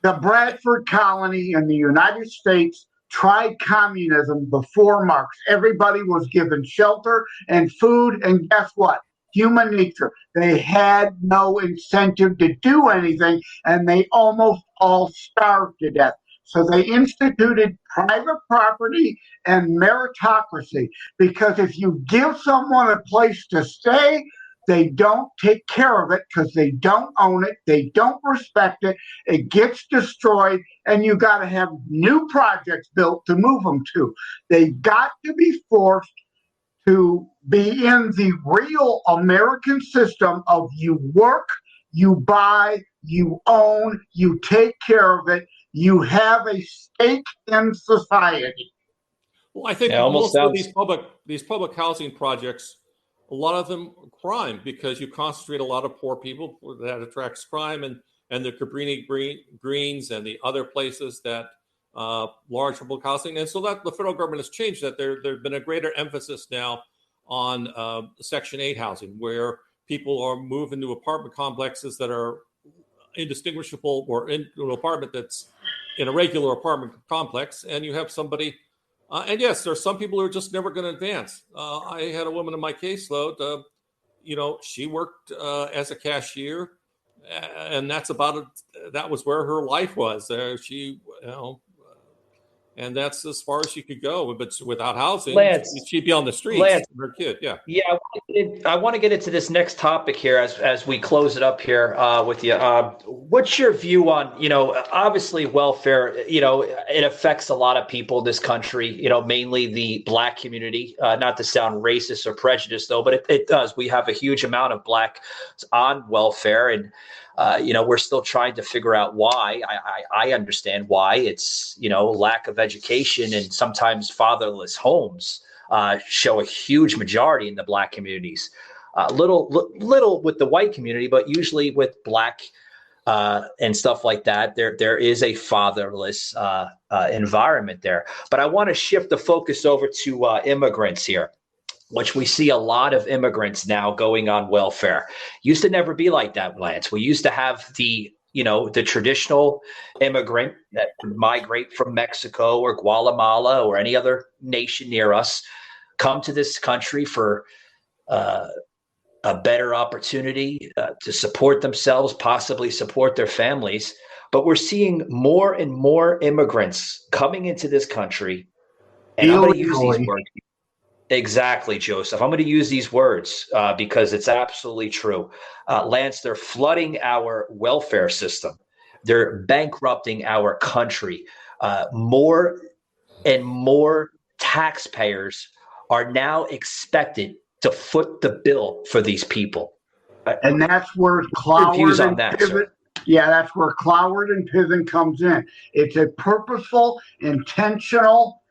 The Bradford colony in the United States tried communism before Marx. Everybody was given shelter and food, and guess what? Human nature. They had no incentive to do anything, and they almost all starved to death. So they instituted private property and meritocracy, because if you give someone a place to stay, they don't take care of it because they don't own it. They don't respect it. It gets destroyed, and you got to have new projects built to move them to. They've got to be forced to be in the real American system of you work, you buy, you own, you take care of it. You have a stake in society. Well, I think most of these public housing projects, a lot of them crime, because you concentrate a lot of poor people. That attracts crime, and the Cabrini Greens and the other places that large public housing. And so that the federal government has changed that. There's been a greater emphasis now on Section 8 housing, where people are moving to apartment complexes that are indistinguishable, or into an apartment that's in a regular apartment complex, and you have somebody. And yes, there are some people who are just never going to advance. I had a woman in my caseload. She worked as a cashier, and that's about it. That was where her life was. And that's as far as she could go. But without housing, she'd be on the streets. Lance, her kid, yeah. Yeah, I want to get into this next topic here as we close it up here with you. What's your view on, obviously welfare, it affects a lot of people in this country, mainly the Black community, not to sound racist or prejudiced, though, but it does. We have a huge amount of Blacks on welfare. And We're still trying to figure out why. I understand why. It's, lack of education and sometimes fatherless homes show a huge majority in the Black communities. Little with the white community, but usually with Black and stuff like that, there is a fatherless environment there. But I want to shift the focus over to immigrants here, which we see a lot of immigrants now going on welfare. Used to never be like that, Lance. We used to have the traditional immigrant that would migrate from Mexico or Guatemala or any other nation near us, come to this country for a better opportunity to support themselves, possibly support their families. But we're seeing more and more immigrants coming into this country. And I'm going to use these words. Exactly, Joseph. I'm going to use these words because it's absolutely true. Lance, they're flooding our welfare system. They're bankrupting our country. More and more taxpayers are now expected to foot the bill for these people. And that's where Cloward and Piven, that's where Cloward and Piven comes in. It's a purposeful, intentional,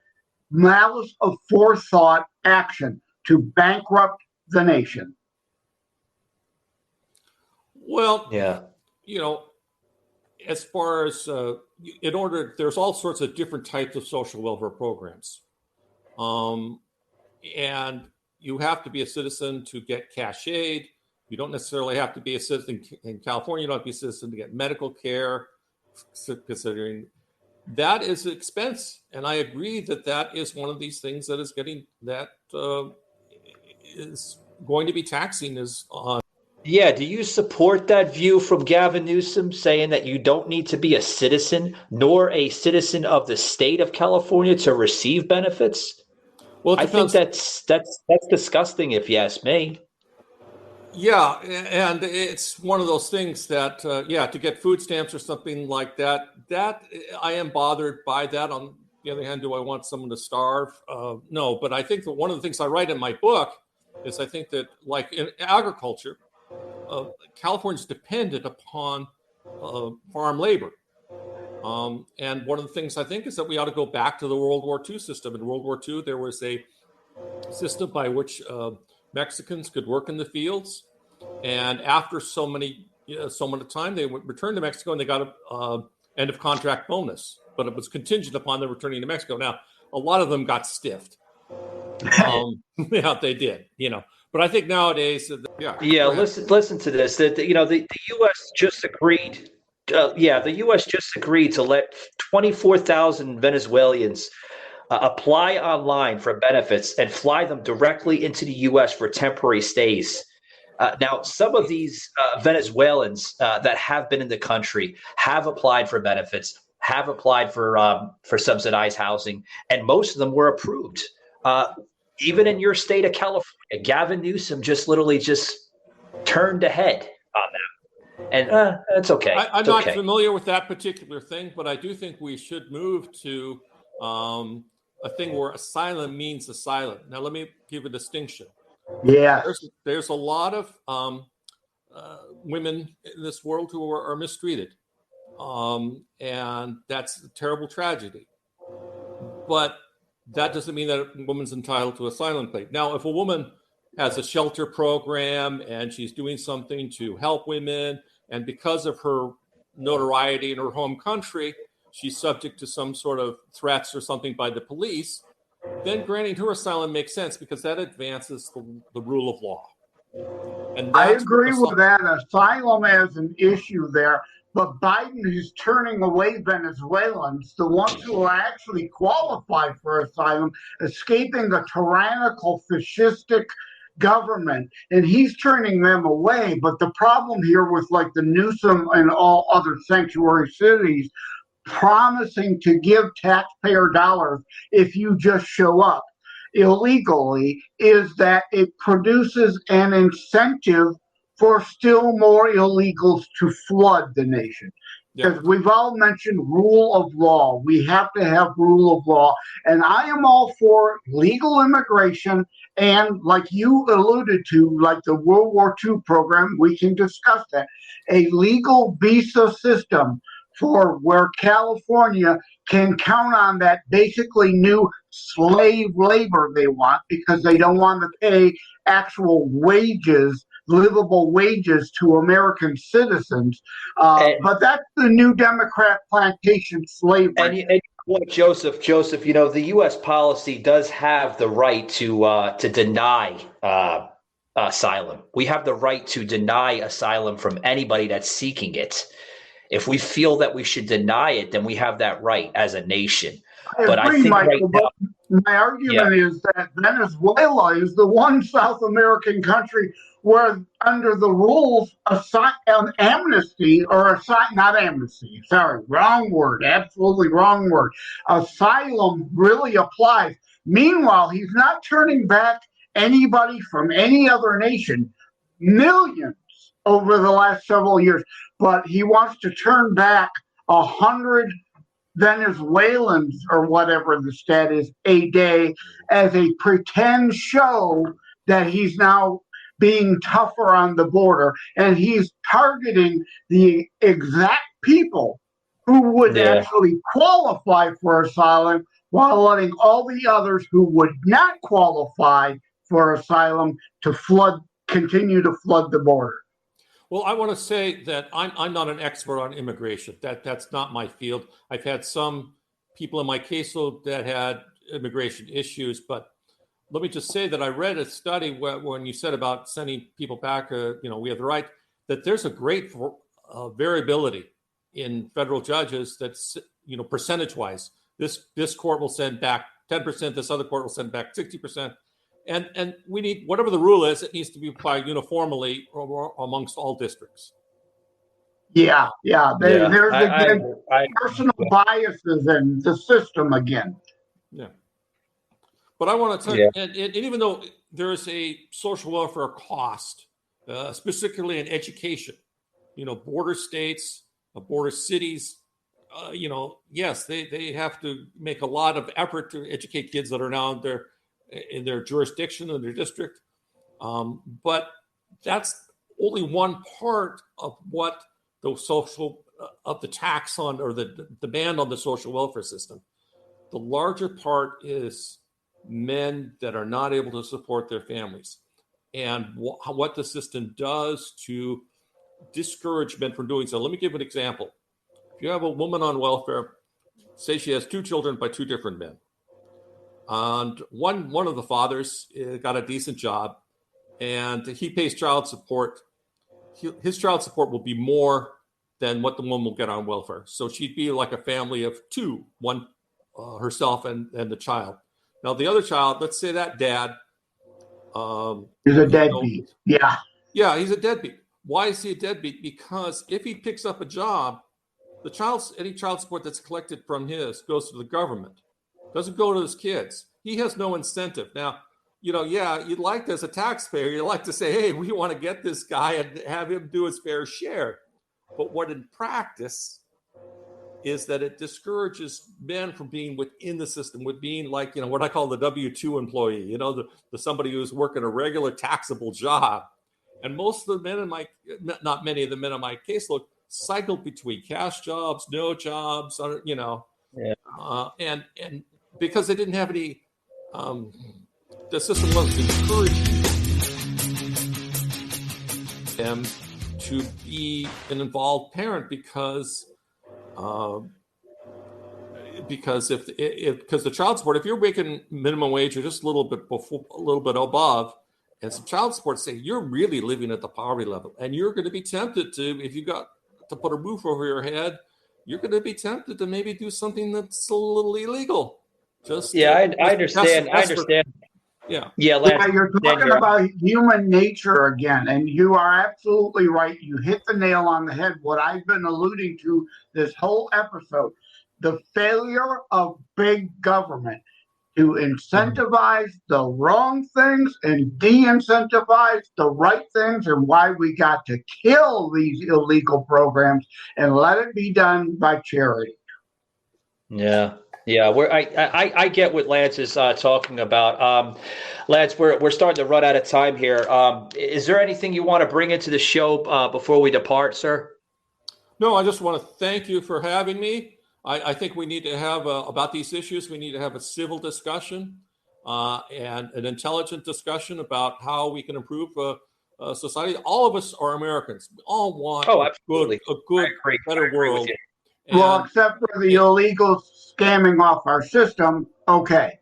malice of forethought action to bankrupt the nation. Well, as far as there's all sorts of different types of social welfare programs. And you have to be a citizen to get cash aid. You don't necessarily have to be a citizen in California. You don't have to be a citizen to get medical care, considering that is an expense. And I agree that is one of these things that is is going to be taxing is on. Yeah. Do you support that view from Gavin Newsom saying that you don't need to be a citizen nor a citizen of the state of California to receive benefits? Well, I think that's disgusting, if you ask me. Yeah, and it's one of those things that, to get food stamps or something like that I am bothered by that. On the other hand, do I want someone to starve? No, but I think that one of the things I write in my book is I think that, like in agriculture, California's dependent upon farm labor. And one of the things I think is that we ought to go back to the World War II system. In World War II, there was a system by which Mexicans could work in the fields. And after so much time, they would return to Mexico and they got a end of contract bonus. But it was contingent upon them returning to Mexico. Now, a lot of them got stiffed. They did, But I think nowadays, listen to this. The U.S. just agreed. The U.S. just agreed to let 24,000 Venezuelans apply online for benefits and fly them directly into the U.S. for temporary stays. Now, some of these Venezuelans that have been in the country have applied for benefits, have applied for subsidized housing, and most of them were approved. Even in your state of California, Gavin Newsom just turned ahead on that. And it's okay. I'm not familiar with that particular thing, but I do think we should move to a thing where asylum means asylum. Now, let me give a distinction. Yeah. There's a lot of women in this world who are mistreated. And that's a terrible tragedy. But that doesn't mean that a woman's entitled to asylum claim. Now, if a woman has a shelter program and she's doing something to help women, and because of her notoriety in her home country, she's subject to some sort of threats or something by the police, then granting her asylum makes sense because that advances the rule of law. And I agree with that. Asylum as an issue there, but Biden is turning away Venezuelans, the ones who are actually qualified for asylum, escaping the tyrannical, fascistic government, and he's turning them away. But the problem here with like the Newsom and all other sanctuary cities promising to give taxpayer dollars if you just show up illegally is that it produces an incentive for still more illegals to flood the nation. because we've all mentioned rule of law. We have to have rule of law. And I am all for legal immigration. And like you alluded to, like the World War II program, we can discuss that. A legal visa system for where California can count on that basically new slave labor they want because they don't want to pay actual wages, livable wages to American citizens. But that's the new Democrat plantation slavery. And what, Joseph, the U.S. policy does have the right to deny asylum. We have the right to deny asylum from anybody that's seeking it. If we feel that we should deny it, then we have that right as a nation. I agree, Michael, but my argument is that Venezuela is the one South American country where, under the rules, amnesty or not amnesty, sorry, wrong word, absolutely wrong word. Asylum really applies. Meanwhile, he's not turning back anybody from any other nation, millions over the last several years, but he wants to turn back 100 Venezuelans or whatever the stat is a day as a pretend show that he's now being tougher on the border, and he's targeting the exact people who would actually qualify for asylum while letting all the others who would not qualify for asylum to continue to flood the border. Well, I want to say that I'm not an expert on immigration. That's not my field. I've had some people in my caseload that had immigration issues, but let me just say that I read a study when you said about sending people back, we have the right, that there's a great variability in federal judges that's, percentage-wise. This court will send back 10%, this other court will send back 60%. And we need, whatever the rule is, it needs to be applied uniformly amongst all districts. Yeah. There's personal biases in the system again. Yeah. But I want to tell you, and even though there is a social welfare cost, specifically in education, border states, border cities, yes, they have to make a lot of effort to educate kids that are now in their jurisdiction, in their district. But that's only one part of what the of the tax on, or the demand on the social welfare system. The larger part is men that are not able to support their families, and what the system does to discourage men from doing so. Let me give an example. If you have a woman on welfare, say she has 2 children by 2 different men, and one of the fathers got a decent job, and he pays child support. His child support will be more than what the woman will get on welfare. So she'd be like a family of 2, one herself and the child. Now the other child, let's say that dad, he's a deadbeat. Yeah, he's a deadbeat. Why is he a deadbeat? Because if he picks up a job, any child support that's collected from his goes to the government. Doesn't go to his kids. He has no incentive. Now, you'd like to, as a taxpayer, you'd like to say, hey, we want to get this guy and have him do his fair share. But what in practice is that it discourages men from being within the system, with being like, what I call the W-2 employee, the somebody who's working a regular taxable job. And most of the men not many of the men in my caseload cycle between cash jobs, no jobs, and because they didn't have any, the system wasn't encouraging them to be an involved parent because the child support, if you're making minimum wage or just a little bit above, and some child support, say you're really living at the poverty level, and you're going to be tempted to, if you got to put a roof over your head, you're going to be tempted to maybe do something that's a little illegal. I understand. Yeah, you're talking about human nature again, and you are absolutely right. You hit the nail on the head. What I've been alluding to this whole episode, the failure of big government. to incentivize the wrong things and de-incentivize the right things, and why we got to kill these illegal programs and let it be done by charity. Yeah. Yeah, I get what Lance is talking about. Lance, we're starting to run out of time here. Is there anything you want to bring into the show before we depart, sir? No, I just want to thank you for having me. I think we need to have about these issues. We need to have a civil discussion and an intelligent discussion about how we can improve society. All of us are Americans. We all want a good, better world. Well, except for the illegals scamming off our system. Okay.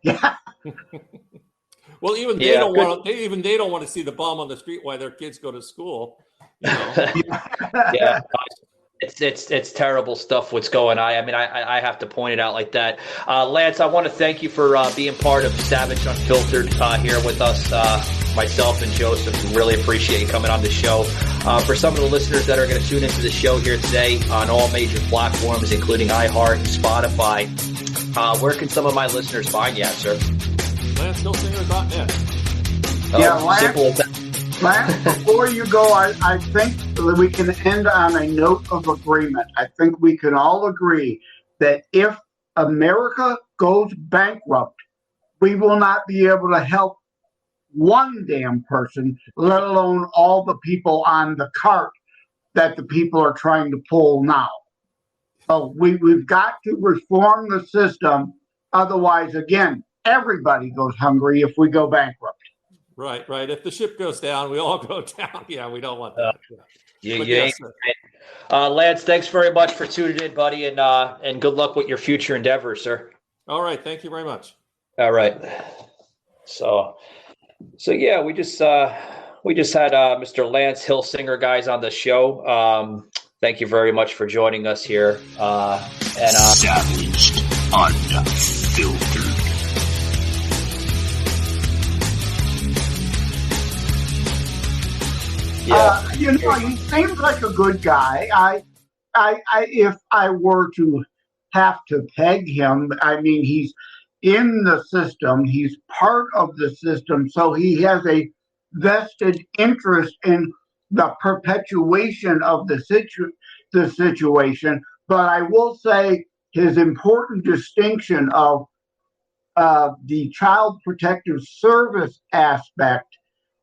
Well, even they don't want to. Even they don't want to see the bomb on the street while their kids go to school. You know? Yeah. It's terrible stuff what's going on. I mean, I have to point it out like that. Lance, I want to thank you for being part of Savage Unfiltered here with us, myself and Joseph. We really appreciate you coming on the show. For some of the listeners that are going to tune into the show here today on all major platforms, including iHeart and Spotify, where can some of my listeners find you at, sir? LanceHillsinger.net. Simple as that. Lance, before you go, I think that we can end on a note of agreement. I think we can all agree that if America goes bankrupt, we will not be able to help one damn person, let alone all the people on the cart that the people are trying to pull now. So we've got to reform the system. Otherwise, again, everybody goes hungry if we go bankrupt. Right. If the ship goes down, we all go down. Yeah, we don't want that. Lance, thanks very much for tuning in, buddy, and good luck with your future endeavors, sir. All right, thank you very much. All right. So yeah, we just had Mr. Lance Hillsinger, guys, on the show. Thank you very much for joining us here. Savaged Unfiltered. He seems like a good guy. If I were to have to peg him, I mean, he's in the system. He's part of the system, so he has a vested interest in the perpetuation of the situation. But I will say his important distinction of the Child Protective Service aspect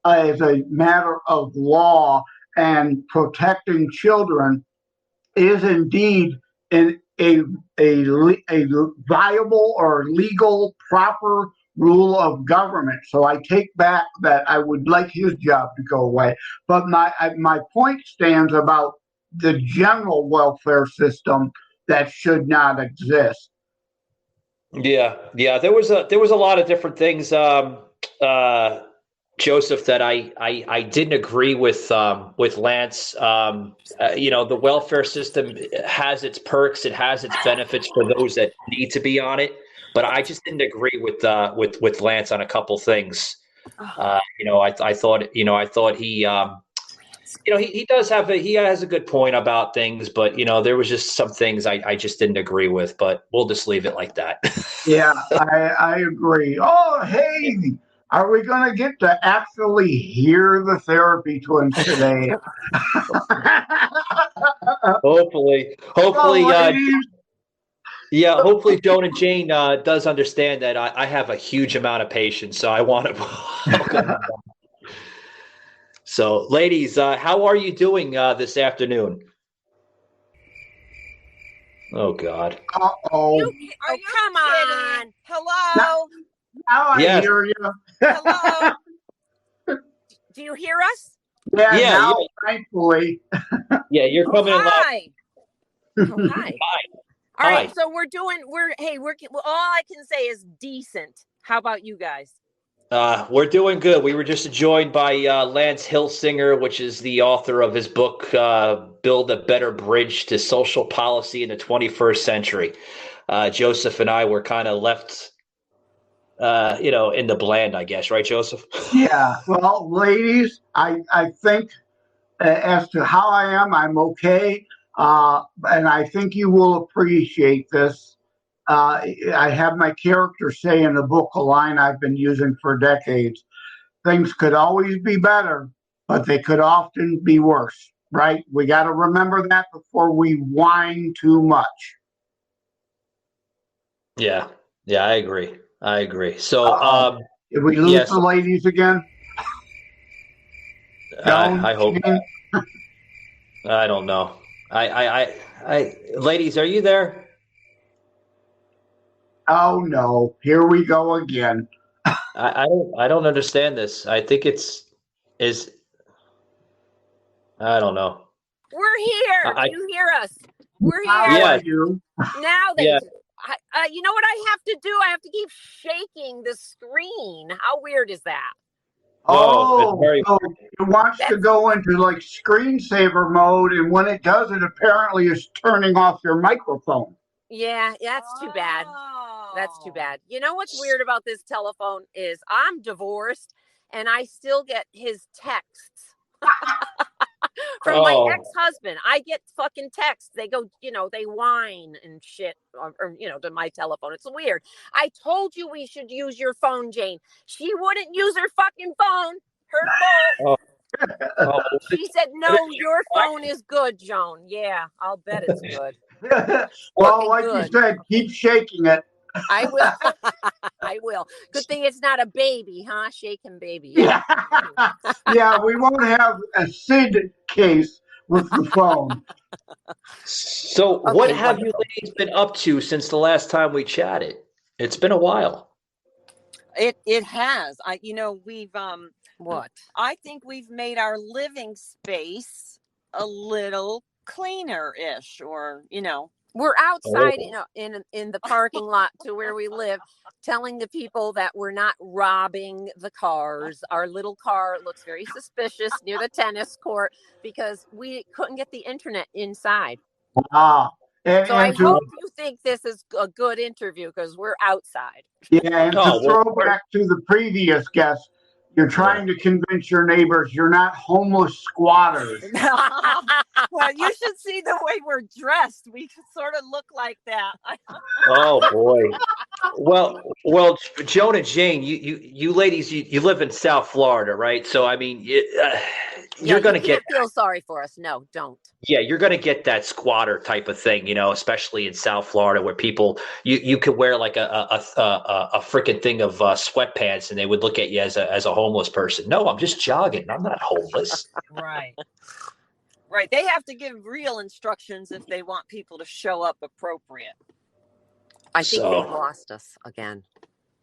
as a matter of law and protecting children is indeed a viable or legal, proper rule of government. So I take back that I would like his job to go away. But my point stands about the general welfare system that should not exist. Yeah. There was a lot of different things, Joseph, that I didn't agree with Lance. The welfare system has its perks, it has its benefits for those that need to be on it, but I just didn't agree with Lance on a couple things. I thought he he has a good point about things, but there was just some things I just didn't agree with. But we'll just leave it like that. Yeah, I agree. Oh, hey. Are we going to get to actually hear the therapy twins today? Hopefully. Hopefully Joan and Jane does understand that I have a huge amount of patience, so I want to. So, ladies, how are you doing this afternoon? Oh, God. Uh-oh. Come on. Hello. Now I hear you. Hello. Do you hear us? Yeah. Thankfully. Yeah, you're coming in live. Hi. Oh, hi. All right, so all I can say is decent. How about you guys? We're doing good. We were just joined by Lance Hillsinger, which is the author of his book, Build a Better Bridge to Social Policy in the 21st Century. Joseph and I were kind of left, in the bland, I guess. Right, Joseph? Yeah. Well, ladies, I think as to how I am, I'm okay. And I think you will appreciate this. I have my character say in the book a line I've been using for decades. Things could always be better, but they could often be worse, right? We got to remember that before we whine too much. Yeah. Yeah, I agree. So, did we lose the ladies again? I hope not. I don't know. Ladies, are you there? Oh no, here we go again. I don't understand this. I think I don't know. We're here. Do you hear us? We're here. I do. Now they do. You know what I have to do? I have to keep shaking the screen. How weird is that? So it wants to go into like screensaver mode, and when it does, it apparently is turning off your microphone. Yeah, that's too bad. That's too bad. You know what's weird about this telephone is I'm divorced, and I still get his texts from my ex-husband. I get fucking texts. They go, they whine and shit, or to my telephone. It's weird. I told you we should use your phone, Jane. She wouldn't use her fucking phone. Her fault. She said, no, your phone is good, Joan. Yeah, I'll bet it's good. Well, like you said, keep shaking it. I will. I will. Good thing it's not a baby, huh? Shaking baby. Yeah. Yeah, we won't have a SID case with the phone. So what have you ladies been up to since the last time we chatted? It's been a while. It has. We've what? I think we've made our living space a little cleaner-ish, or we're outside in the parking lot to where we live, telling the people that we're not robbing the cars. Our little car looks very suspicious near the tennis court because we couldn't get the internet inside. Wow. So I hope you think this is a good interview because we're outside. Yeah, and to throw back to the previous guest, you're trying to convince your neighbors you're not homeless squatters. Well, you should see the way we're dressed. We sort of look like that. Oh boy. Well, Joan and Jane, you ladies, you live in South Florida, right? So I mean, you're going to feel sorry for us. No, don't. Yeah, you're going to get that squatter type of thing, especially in South Florida, where people you could wear like a freaking thing of sweatpants, and they would look at you as a homeless person. No, I'm just jogging. I'm not homeless. Right. They have to give real instructions if they want people to show up appropriate. I think they lost us again.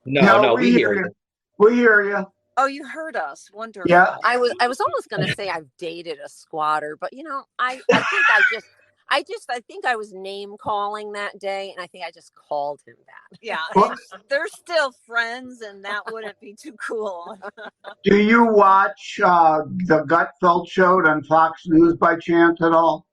No, we hear you. We hear you. Oh, you heard us. Wonderful. Yeah. I was almost going to say I've dated a squatter, but I think I was name calling that day, and I think I just called him that. Yeah, and they're still friends, and that wouldn't be too cool. Do you watch the Gutfeld show on Fox News by chance at all?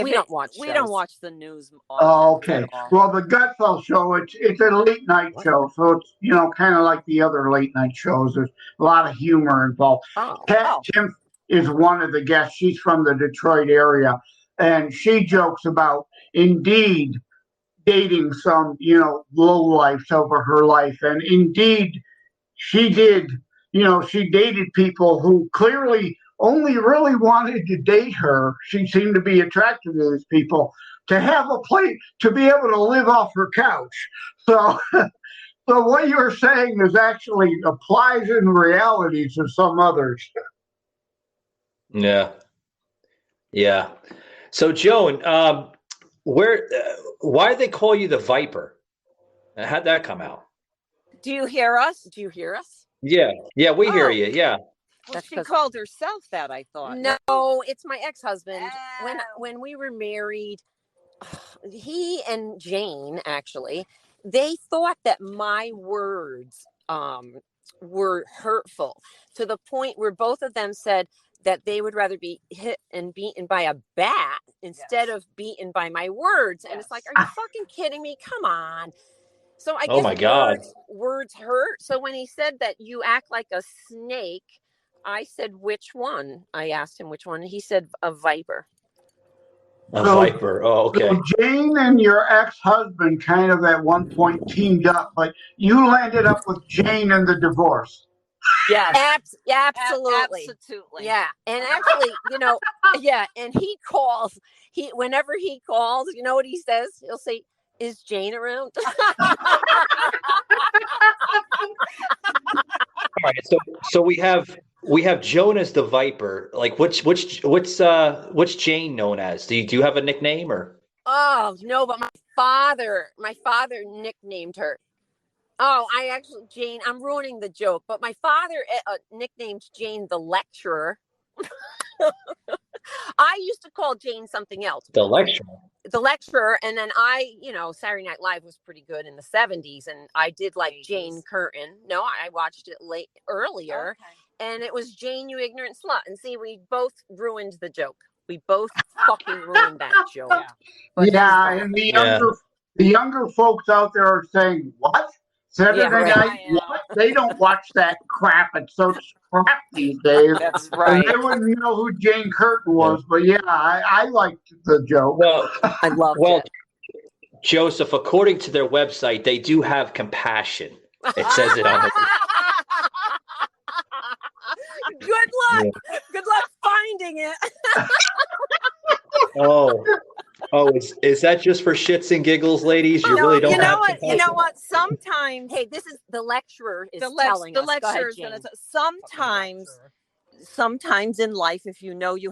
We don't watch the news. Oh, okay. Well, the Gutfeld show, it's a late night show, so it's kind of like the other late night shows. There's a lot of humor involved. Kat Tim is one of the guests. She's from the Detroit area, and she jokes about Indeed dating some lowlifes over her life, and Indeed she did. She dated people who clearly only really wanted to date her. She seemed to be attracted to these people, to have a place, to be able to live off her couch. So what you're saying is actually applies in reality to some others. Yeah. So Joan, why did they call you the Viper? How'd that come out? Do you hear us? Yeah, we hear you. Yeah. Well, she called herself that, I thought. No, it's my ex-husband. When we were married, he and Jane, actually, they thought that my words were hurtful to the point where both of them said that they would rather be hit and beaten by a bat instead of beaten by my words. And it's like, are you fucking kidding me? Come on. So I guess my God. Words hurt. So when he said that you act like a snake, I said, which one? I asked him which one. He said a viper. A viper. Oh, okay. So Jane and your ex-husband kind of at one point teamed up, but you landed up with Jane in the divorce. Yes. Absolutely. Absolutely. Yeah. And actually, yeah. And he calls, whenever he calls, you know what he says? He'll say, "Is Jane around?" All right. So we have Joan as the Viper. Like, what's Jane known as? Do you have a nickname or? Oh no, but my father nicknamed her. Oh, Jane, I'm ruining the joke, but my father nicknamed Jane the lecturer. I used to call Jane something else. The lecturer. And then Saturday Night Live was pretty good in the 70s, and I did like 80s. Jane Curtin. No, I watched it earlier, and it was Jane, you ignorant slut. And see, we both ruined the joke. We both fucking ruined that joke. Yeah, and the younger folks out there are saying, "What? Saturday night? What? They don't watch that crap. It's so crap these days." That's right. And they wouldn't know who Jane Curtin was, but yeah, I liked the joke. Well, I loved it. Joseph, according to their website, they do have compassion. It says it on the. Good luck. Yeah. Good luck finding it. Oh, is that just for shits and giggles, ladies? You really don't have compassion? You know what? Sometimes, hey, this is the lecturer is telling us. Lecturer is going to sometimes in life, if you know you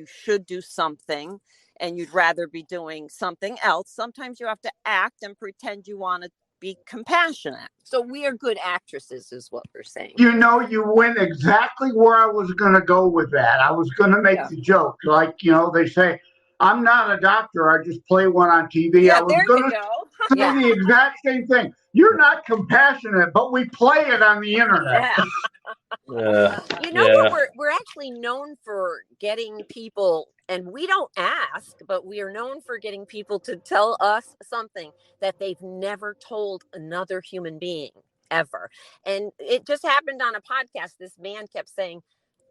should do something and you'd rather be doing something else, sometimes you have to act and pretend you want to be compassionate. So we are good actresses is what we're saying. You went exactly where I was going to go with that. I was going to make the joke. Like, they say, I'm not a doctor. I just play one on TV. Yeah, I was going to say the exact same thing. You're not compassionate, but we play it on the internet. Yeah. What? We're actually known for getting people, and we don't ask, but we are known for getting people to tell us something that they've never told another human being ever. And it just happened on a podcast. This man kept saying,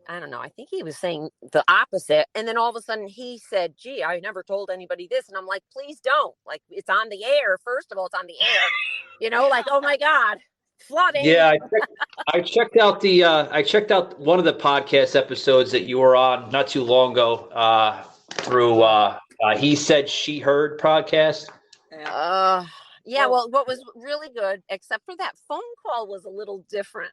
I don't know, I think he was saying the opposite. And then all of a sudden he said, "Gee, I never told anybody this." And I'm like, please don't. Like, it's on the air. First of all, it's on the air. Like, oh my God, flooding. Yeah, I checked out one of the podcast episodes that you were on not too long ago through He Said, She Heard podcast. Yeah, well, what was really good, except for that phone call, was a little different.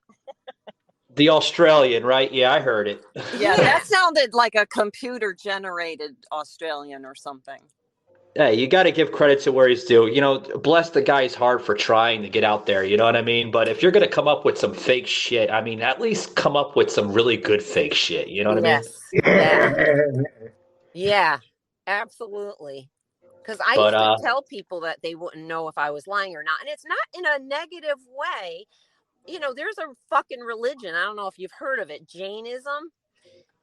The Australian, right? Yeah, I heard it. Yeah, that sounded like a computer-generated Australian or something. Yeah, you got to give credit to where he's due. Bless the guy's heart for trying to get out there. You know what I mean? But if you're going to come up with some fake shit, I mean, at least come up with some really good fake shit. You know what I mean? Yeah, absolutely. Because I used to tell people that they wouldn't know if I was lying or not. And it's not in a negative way. There's a fucking religion. I don't know if you've heard of it, Jainism.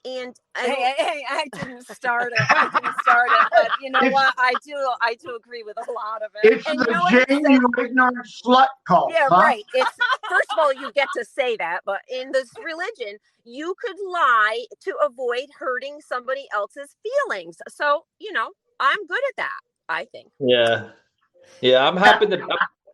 And I didn't start it. But you know what? I do agree with a lot of it. It's the Jane, you ignorant slut cult. Yeah, right. It's first of all, you get to say that, but in this religion, you could lie to avoid hurting somebody else's feelings. So, I'm good at that, I think. Yeah.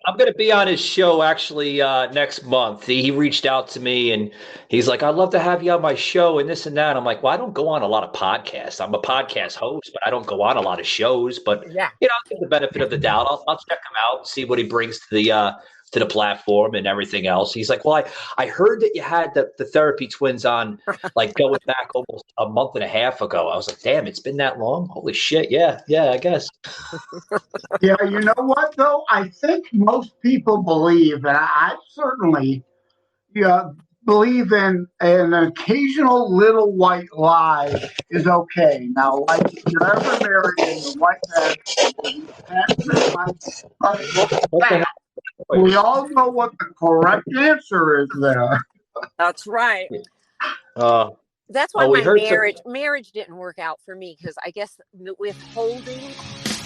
I'm going to be on his show actually next month. He reached out to me and he's like, "I'd love to have you on my show and this and that." I'm like, "Well, I don't go on a lot of podcasts. I'm a podcast host, but I don't go on a lot of shows." But I'll give the benefit of the doubt. I'll check him out, see what he brings to the platform and everything else. He's like, "Well, I heard that you had the therapy twins on, like going back almost a month and a half ago." I was like, "Damn, it's been that long? Holy shit. Yeah, I guess." Yeah, you know what, though? I think most people believe, and I certainly believe in an occasional little white lie is okay. Now, like, if you're ever married and the white man, we all know what the correct answer is there. That's right. That's why my marriage didn't work out for me, because I guess withholding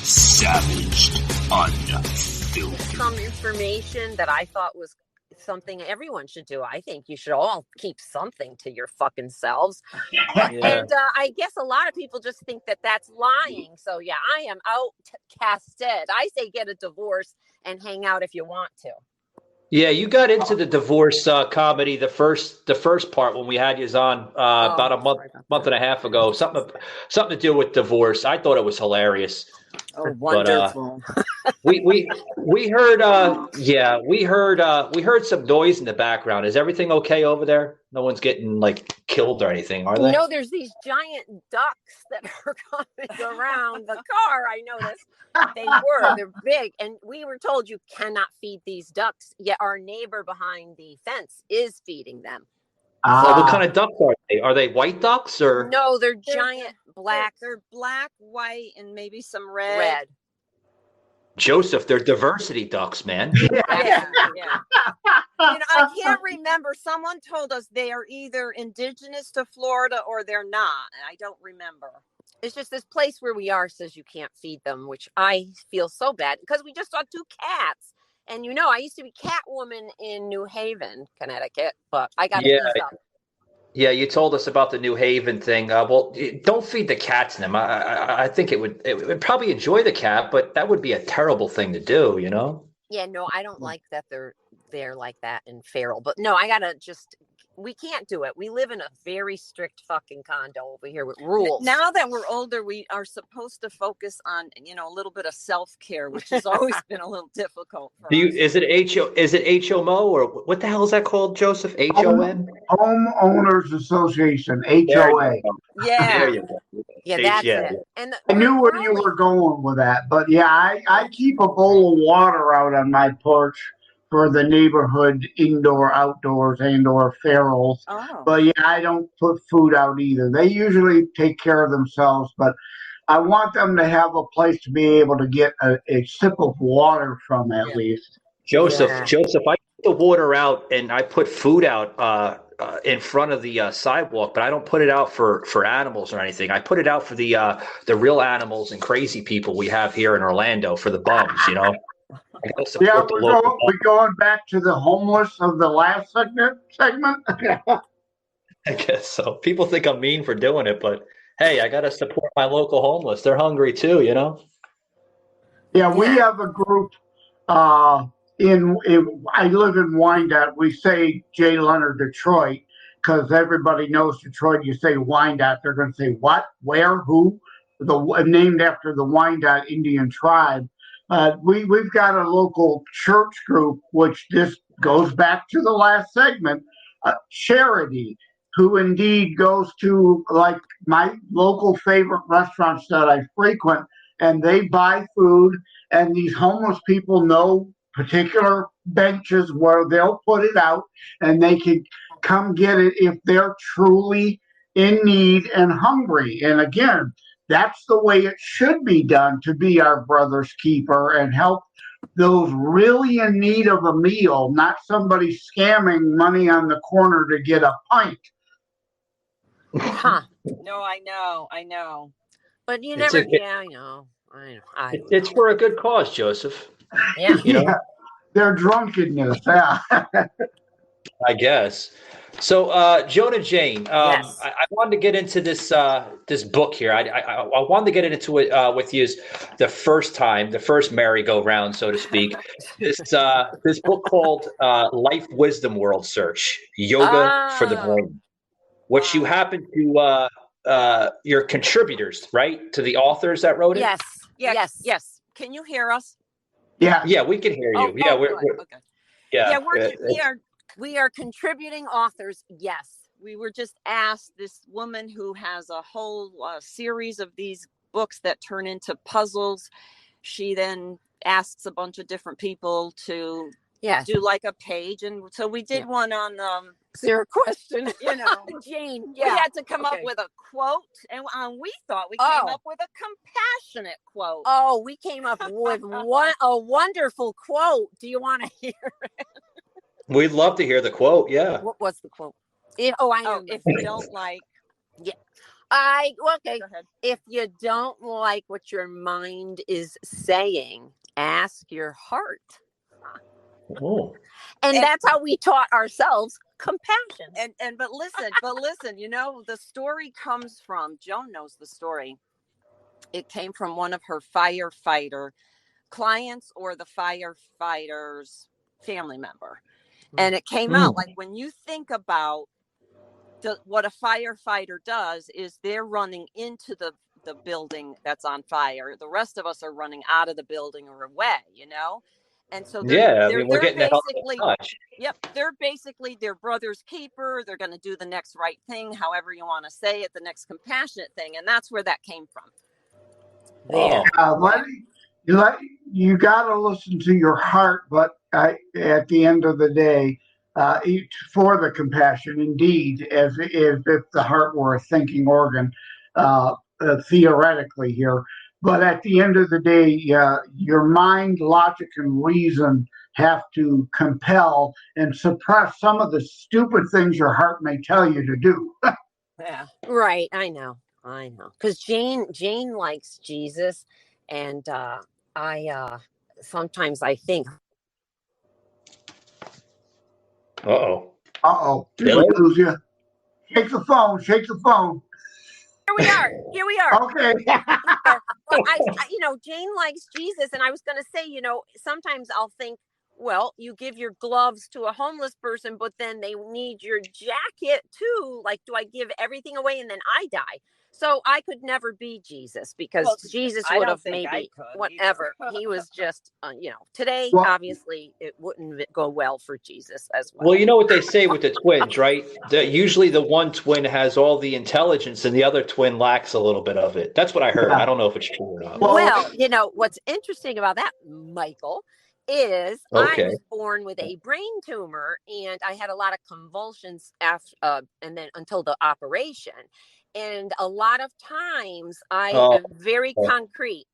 savaged, unfiltered some information that I thought was something everyone should do. I think you should all keep something to your fucking selves. Yeah. And I guess a lot of people just think that that's lying. So yeah, I am outcasted. I say get a divorce and hang out if you want to. Yeah, you got into the divorce comedy the first part when we had you on about a month and a half ago. Something to do with divorce. I thought it was hilarious. Oh, wonderful! But, we heard we heard some noise in the background. Is everything okay over there? No one's getting like killed or anything, are they? No, there's these giant ducks that are coming around the car. I noticed they're big, and we were told you cannot feed these ducks. Yet our neighbor behind the fence is feeding them. So what kind of ducks are they? Are they white ducks or? No, they're giant black. They're black, white, and maybe some red. Joseph, they're diversity ducks, man. Yeah. I can't remember. Someone told us they are either indigenous to Florida or they're not. I don't remember. It's just this place where we are says you can't feed them, which I feel so bad because we just saw 2 cats. And I used to be Catwoman in New Haven, Connecticut, but I got to ease up. Yeah, you told us about the New Haven thing. Well, don't feed the cats them. I think it would probably enjoy the cat, but that would be a terrible thing to do, Yeah, no, I don't like that they're like that and feral. But no, I gotta we can't do it. We live in a very strict fucking condo over here with rules. Now that we're older, we are supposed to focus on, a little bit of self-care, which has always been a little difficult for us. Is it HOMO or what the hell is that called, Joseph? HOM? Homeowners Association, HOA. Yeah. There you go. Yeah, that's it. And I knew where you were going with that, but yeah, I keep a bowl of water out on my porch for the neighborhood indoor, outdoors, and/or ferals. Oh. But yeah, I don't put food out either. They usually take care of themselves, but I want them to have a place to be able to get a sip of water from at least. Joseph, I put the water out and I put food out in front of the sidewalk, but I don't put it out for animals or anything. I put it out for the real animals and crazy people we have here in Orlando, for the bums, Yeah, we're going back to the homeless of the last segment. I guess so. People think I'm mean for doing it, but hey, I got to support my local homeless. They're hungry too, Yeah, we have a group I live in Wyandotte. We say Jay Leonard, Detroit, because everybody knows Detroit. You say Wyandotte, they're going to say what, where, who? Named after the Wyandotte Indian tribe. We've got a local church group, which this goes back to the last segment, charity, who indeed goes to like my local favorite restaurants that I frequent, and they buy food, and these homeless people know particular benches where they'll put it out, and they can come get it if they're truly in need and hungry. And again, that's the way it should be done, to be our brother's keeper and help those really in need of a meal, not somebody scamming money on the corner to get a pint. Huh. No, I know. But I know. It's for a good cause, Joseph. Yeah. Their drunkenness, yeah. I guess. So, Jonah Jane, yes. I wanted to get into this book here. I wanted to get into it with you the first merry-go-round, so to speak. This book called Life Wisdom World Search, Yoga for the Brain, which you happen to your contributors, right, to the authors that wrote it? Yes. Can you hear us? Yeah, we can hear you. Okay. Yeah, we are contributing authors. Yes, we were just asked. This woman who has a whole series of these books that turn into puzzles. She then asks a bunch of different people to do like a page, and so we did one on. Is there a question? Jane. Yeah. We had to come up with a quote, and we thought we came up with a compassionate quote. Oh, we came up with a wonderful quote. Do you want to hear it? We'd love to hear the quote. Yeah. What was the quote? I know. If you don't like, okay. Go ahead. If you don't like what your mind is saying, ask your heart. Oh. And that's how we taught ourselves compassion. But listen, you know, the story comes from, Joan knows the story. It came from one of her firefighter clients or the firefighter's family member. And it came out like, when you think about what a firefighter does is they're running into the building that's on fire. The rest of us are running out of the building or away, you know? And so we're getting basically, the they're basically their brother's keeper. They're going to do the next right thing, however you want to say it, the next compassionate thing. And that's where that came from. You got to listen to your heart, but at the end of the day, for the compassion, indeed, as if the heart were a thinking organ, theoretically here. But at the end of the day, your mind, logic, and reason have to compel and suppress some of the stupid things your heart may tell you to do. Yeah, right. I know. Because Jane likes Jesus, and I sometimes I think. Did we lose you? Shake the phone. Here we are. Okay. But Jane likes Jesus, and I was going to say, sometimes I'll think, well, you give your gloves to a homeless person, but then they need your jacket too. Like, do I give everything away and then I die? So I could never be Jesus, because Jesus would have maybe whatever. He was just, today, obviously, it wouldn't go well for Jesus as well. Well, you know what they say with the twins, right? Usually the one twin has all the intelligence and the other twin lacks a little bit of it. That's what I heard. I don't know if it's true or not. Well, what's interesting about that, Michael, is I was born with a brain tumor, and I had a lot of convulsions after, and then until the operation. And a lot of times I am very concrete.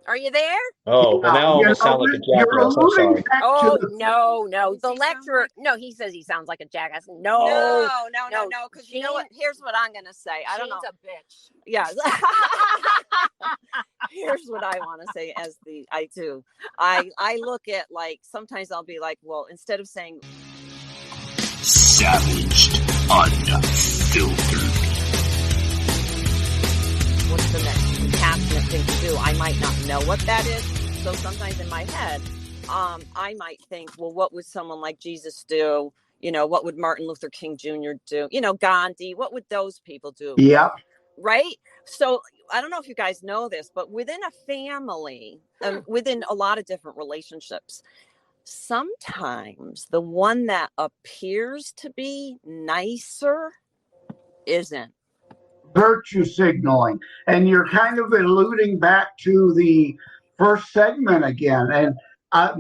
Are you there? Oh, well, now I almost sound like a jackass. I'm sorry. Oh, no. The lecturer, he says he sounds like a jackass. No. Because you know what? Here's what I'm going to say. I don't know. She's a bitch. Yeah. Here's what I want to say I do. I look at, like, sometimes I'll be like, well, instead of saying savaged, unfiltered. What's the next compassionate thing to do? I might not know what that is. So sometimes in my head, I might think, well, what would someone like Jesus do? What would Martin Luther King Jr. do? Gandhi, what would those people do? Yeah. Right? So I don't know if you guys know this, but within a family, within a lot of different relationships, sometimes the one that appears to be nicer isn't. Virtue signaling. And you're kind of alluding back to the first segment again. And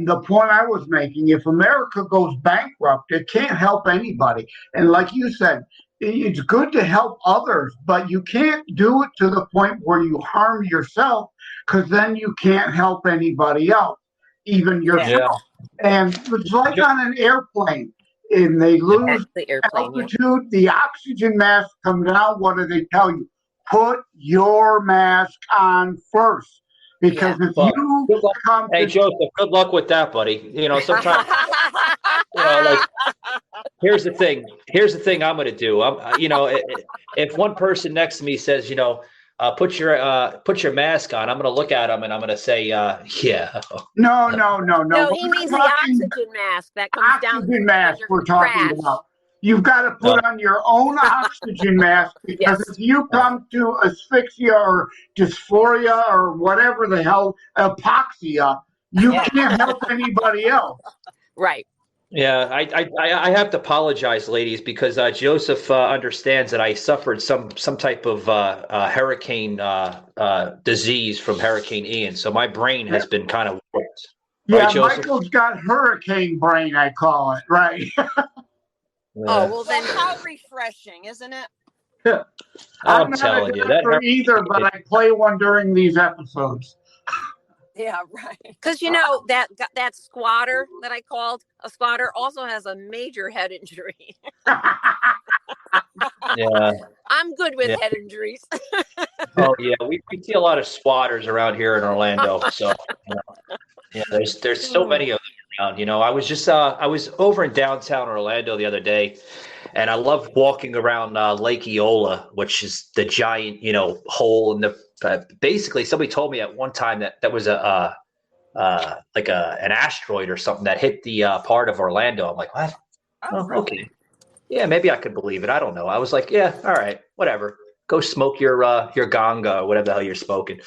the point I was making, if America goes bankrupt, it can't help anybody. And like you said, it's good to help others, but you can't do it to the point where you harm yourself, because then you can't help anybody else, even yourself. And it's like on an airplane. And they lose altitude, the oxygen mask comes down. What do they tell you? Put your mask on first. Because if you come Hey, Joseph, good luck with that, buddy. Sometimes, here's the thing I'm going to do. If one person next to me says, put your mask on, I'm going to look at him and I'm going to say, yeah. No. No, he means the oxygen mask that comes down. Oxygen mask we're talking about. You've got to put on your own oxygen mask, because if you come to asphyxia or dysphoria or whatever the hell, hypoxia, you can't help anybody else. Right. Yeah, I have to apologize, ladies, because Joseph understands that I suffered some type of hurricane disease from Hurricane Ian, so my brain has been kind of warped. Yeah, right, Michael's got hurricane brain, I call it, right? Oh, well, then how refreshing, isn't it? I'm not a doctor either, but I play one during these episodes. Yeah, right. Because that squatter that I called a squatter also has a major head injury. Yeah, I'm good with head injuries. Oh yeah, we see a lot of squatters around here in Orlando. So there's so many of them around. I was just I was over in downtown Orlando the other day, and I love walking around Lake Eola, which is the giant, hole in the. Basically, somebody told me at one time that was like an asteroid or something that hit the part of Orlando. I'm like, what? Oh, really? Okay. Yeah, maybe I could believe it. I don't know. I was like, yeah, all right, whatever. Go smoke your ganga or whatever the hell you're smoking.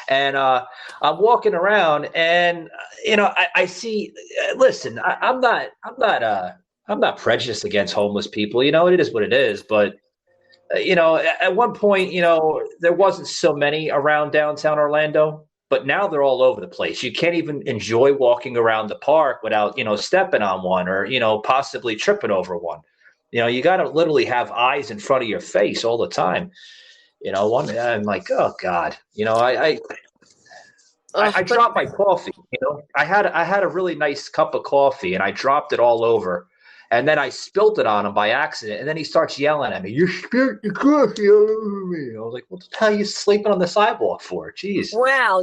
And I'm walking around, and I see. Listen, I'm not prejudiced against homeless people. It is what it is. But at one point, there wasn't so many around downtown Orlando, but now they're all over the place. You can't even enjoy walking around the park without, stepping on one or, possibly tripping over one. You got to literally have eyes in front of your face all the time. I'm like, oh God, I dropped my coffee. I had a really nice cup of coffee and I dropped it all over. And then I spilt it on him by accident. And then he starts yelling at me, "You spilled your coffee all over me." I was like, what the hell are you sleeping on the sidewalk for? Jeez. Well,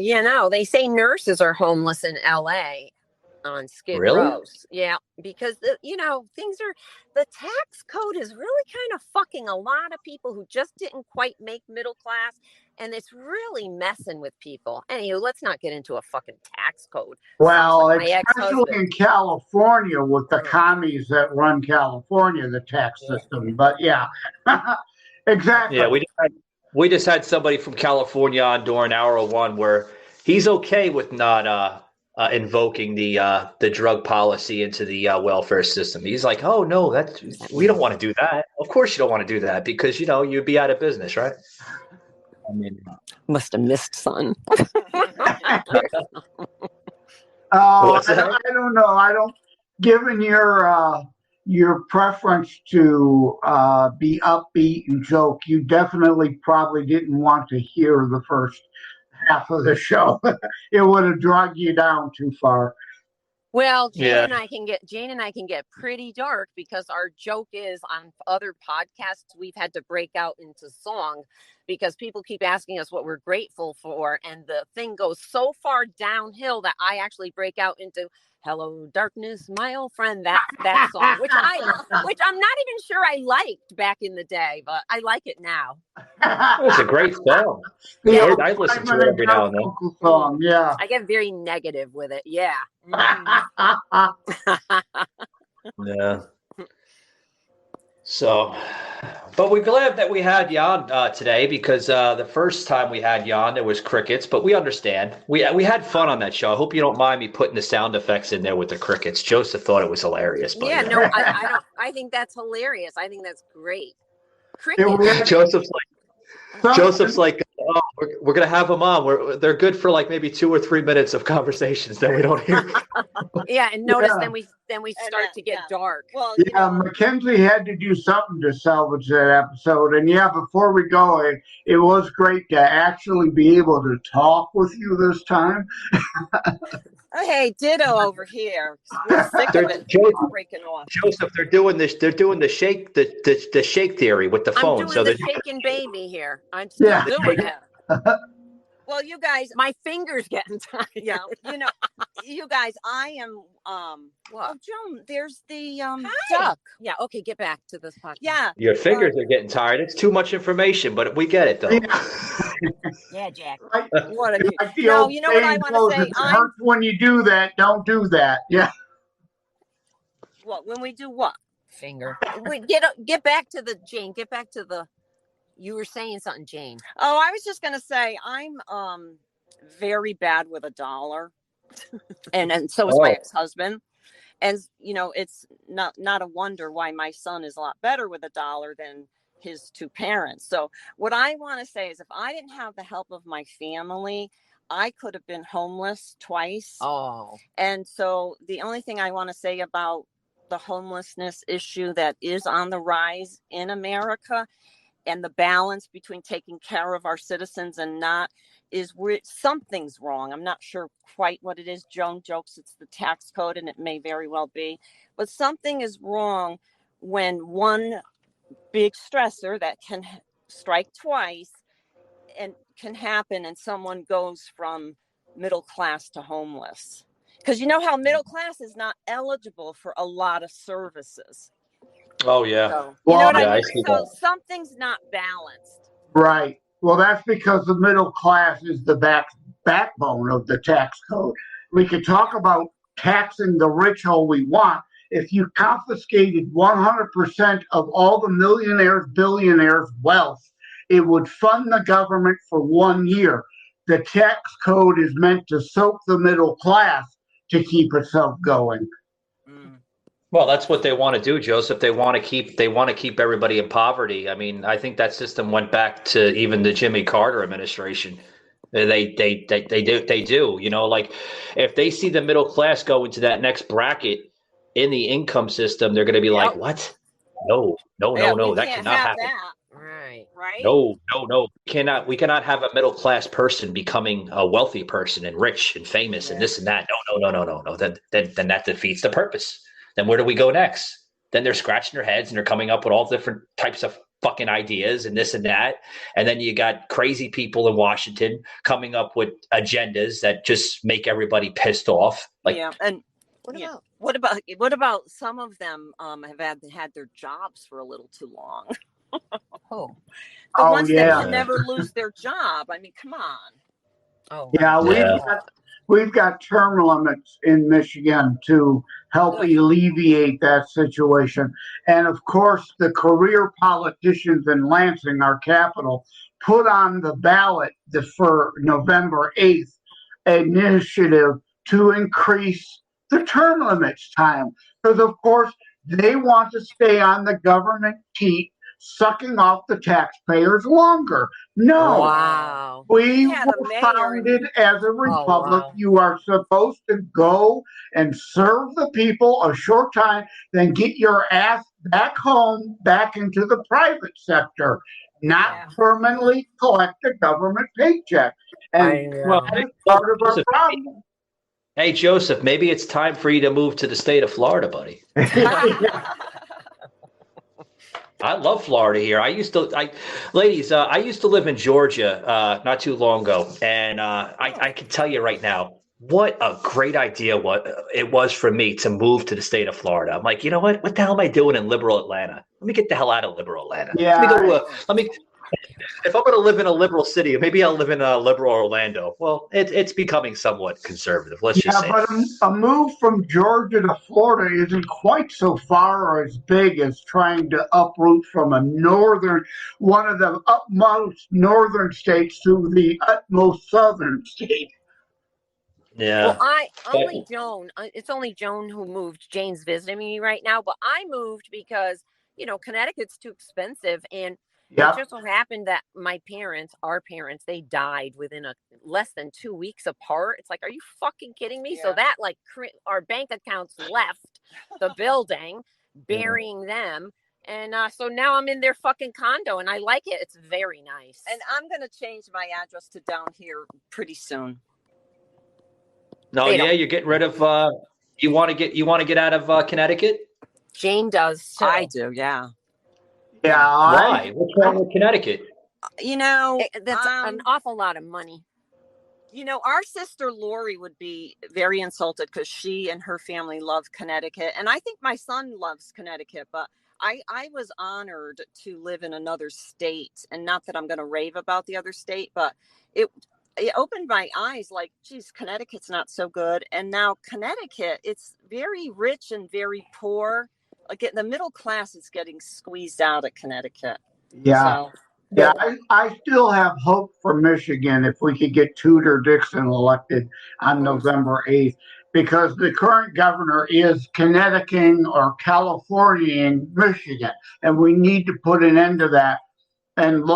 they say nurses are homeless in LA on Skid Really? Row. Yeah, because the tax code is really kind of fucking a lot of people who just didn't quite make middle class, and it's really messing with people. Anywho, let's not get into a fucking tax code. Well, like my especially ex-husband. in California with the commies that run California, the tax system. But yeah, exactly. Yeah, we just had somebody from California on during hour one where he's okay with not invoking the drug policy into the welfare system. He's like, oh no, we don't want to do that. Of course you don't want to do that because you'd be out of business, right? I mean, must have missed son. I don't know. Given your preference to be upbeat and joke, you definitely probably didn't want to hear the first half of the show. It would have dragged you down too far. Well, Jane and I can get pretty dark because our joke is on other podcasts we've had to break out into song because people keep asking us what we're grateful for, and the thing goes so far downhill that I actually break out into "Hello Darkness, my old friend," that song, which I'm not even sure I liked back in the day, but I like it now. It's a great song. Yeah, I listen to it every now and then. Song, yeah. I get very negative with it. Yeah. Yeah. So, but we're glad that we had you on today because the first time we had you on, there was crickets, but we understand. We had fun on that show. I hope you don't mind me putting the sound effects in there with the crickets. Joseph thought it was hilarious. But, yeah, no, I don't. I think that's hilarious. I think that's great. Crickets. Joseph's like, oh, we're gonna have them on. They're good for like maybe 2 or 3 minutes of conversations that we don't hear. Yeah, and notice then we start to get dark. Well, Mackenzie had to do something to salvage that episode. And before we go, it was great to actually be able to talk with you this time. Hey, ditto over here. We're sick of it breaking off. Joseph, they're doing this. They're doing the shake, the shake theory with the phone. I'm doing the shaking baby here. I'm still doing it. Well, you guys, my finger's getting tired. Yeah, you guys, I am. What? Oh, Joan, there's the duck. Yeah. Okay, get back to this podcast. Yeah. Your fingers are getting tired. It's too much information, but we get it though. Yeah, Jack. What a no, you know what I want to say? It hurts when you do that. Don't do that. Yeah. What? When we do what? Finger. Wait, get back to the Jane. Get back to the. You were saying something, Jane. Oh, I was just gonna say I'm very bad with $1, and so is my ex-husband. And it's not a wonder why my son is a lot better with $1 than his two parents. So what I want to say is, if I didn't have the help of my family, I could have been homeless twice. Oh. And so the only thing I want to say about the homelessness issue that is on the rise in America, and the balance between taking care of our citizens and not, is where something's wrong. I'm not sure quite what it is. Joan jokes it's the tax code, and it may very well be. But something is wrong when one big stressor that can strike twice and can happen, and someone goes from middle class to homeless. Because you know how middle class is not eligible for a lot of services. Oh yeah. So, you know what I mean? So that. something's not balanced. Right. Well, that's because the middle class is the backbone of the tax code. We could talk about taxing the rich all we want. If you confiscated 100% of all the millionaires, billionaires' wealth, it would fund the government for 1 year. The tax code is meant to soak the middle class to keep itself going. Well, that's what they want to do, Joseph. They want to keep everybody in poverty. I mean, I think that system went back to even the Jimmy Carter administration. They do. You know, like if they see the middle class go into that next bracket in the income system, they're going to be like, "What? No, that cannot happen." That. Right. No. We cannot have a middle class person becoming a wealthy person and rich and famous and this and that. No. Then that defeats the purpose. Then where do we go next? Then they're scratching their heads and they're coming up with all different types of fucking ideas and this and that. And then you got crazy people in Washington coming up with agendas that just make everybody pissed off. Like, yeah, and what about some of them have had their jobs for a little too long? The ones that can never lose their job. I mean, come on. We've got term limits in Michigan to help alleviate that situation. And of course, the career politicians in Lansing, our capital, put on the ballot for November 8th an initiative to increase the term limits time. Because, of course, they want to stay on the government teat, sucking off the taxpayers longer. No. Wow. We were founded as a republic. You are supposed to go and serve the people a short time, then get your ass back home, back into the private sector, not permanently collect a government paycheck. And that is part of our problem. Hey, Joseph, maybe it's time for you to move to the state of Florida, buddy. I love Florida here. I used to live in Georgia not too long ago, and I can tell you right now, what a great idea it was for me to move to the state of Florida. I'm like, you know what? What the hell am I doing in liberal Atlanta? Let me get the hell out of liberal Atlanta. Yeah. If I'm going to live in a liberal city, maybe I'll live in a liberal Orlando. Well, it's becoming somewhat conservative. Let's just say. Yeah, but a move from Georgia to Florida isn't quite so far or as big as trying to uproot from one of the utmost northern states to the utmost southern state. Yeah. Well, it's only Joan who moved. Jane's visiting me right now, but I moved because, Connecticut's too expensive, and it just so happened that our parents, they died within less than 2 weeks apart. It's like, are you fucking kidding me? Yeah. So that our bank accounts left the building, burying them. And so now I'm in their fucking condo and I like it. It's very nice. And I'm going to change my address to down here pretty soon. No, you're getting rid of, you want to get out of Connecticut? Jane does too. I do. Yeah. Yeah. Why? What's wrong with Connecticut? That's an awful lot of money. Our sister Lori would be very insulted because she and her family love Connecticut. And I think my son loves Connecticut, but I was honored to live in another state. And not that I'm going to rave about the other state, but it opened my eyes like, geez, Connecticut's not so good. And now Connecticut, it's very rich and very poor. Like the middle class is getting squeezed out of Connecticut. Yeah. I still have hope for Michigan if we could get Tudor Dixon elected on November 8th, because the current governor is Connecticut or California in Michigan, and we need to put an end to that. And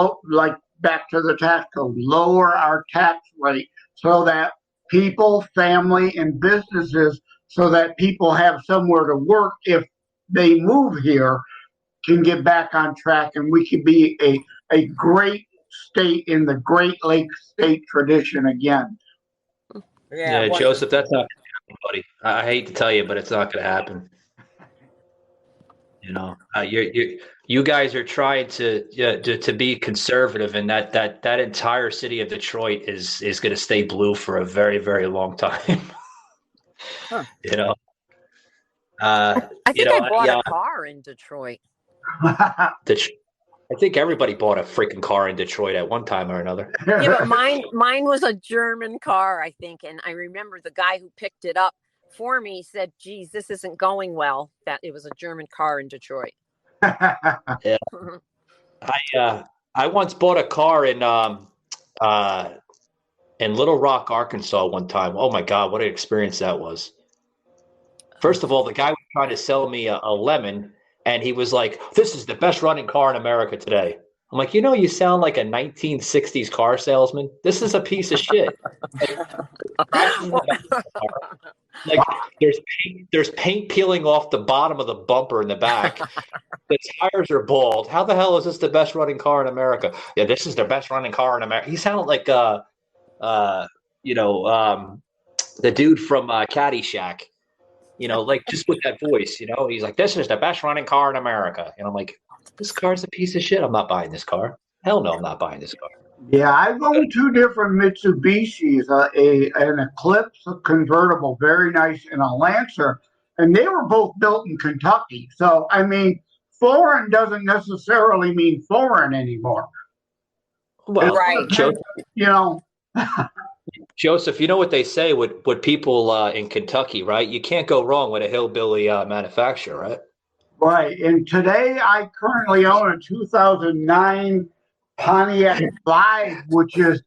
back to the tax code, lower our tax rate so that people, family, and businesses, so that people have somewhere to work if they move here, can get back on track, and we can be a great state in the Great Lakes state tradition again. Yeah, Joseph, that's not going to happen, buddy. I hate to tell you, but it's not going to happen. You guys are trying to be conservative, and that entire city of Detroit is going to stay blue for a very, very long time. You know. I think I bought a car in Detroit. I think everybody bought a freaking car in Detroit at one time or another. Yeah, but mine was a German car, I think, and I remember the guy who picked it up for me said, "Geez, this isn't going well." That it was a German car in Detroit. Yeah. I once bought a car in Little Rock, Arkansas one time. Oh my God, what an experience that was. First of all, the guy was trying to sell me a lemon, and he was like, "This is the best running car in America today." I'm like, you sound like a 1960s car salesman. This is a piece of shit. Like there's paint peeling off the bottom of the bumper in the back. The tires are bald. How the hell is this the best running car in America? Yeah, this is the best running car in America. He sounded like the dude from Caddyshack. Like just with that voice. He's like, "This is the best running car in America," and I'm like, "This car's a piece of shit. I'm not buying this car. Hell no, I'm not buying this car." Yeah, I've owned two different Mitsubishis, an Eclipse, a convertible, very nice, and a Lancer, and they were both built in Kentucky. So, I mean, foreign doesn't necessarily mean foreign anymore. Well, right. Joseph, you know what they say with people in Kentucky, right? You can't go wrong with a hillbilly manufacturer, right? Right. And today I currently own a 2009 Pontiac Vibe, which is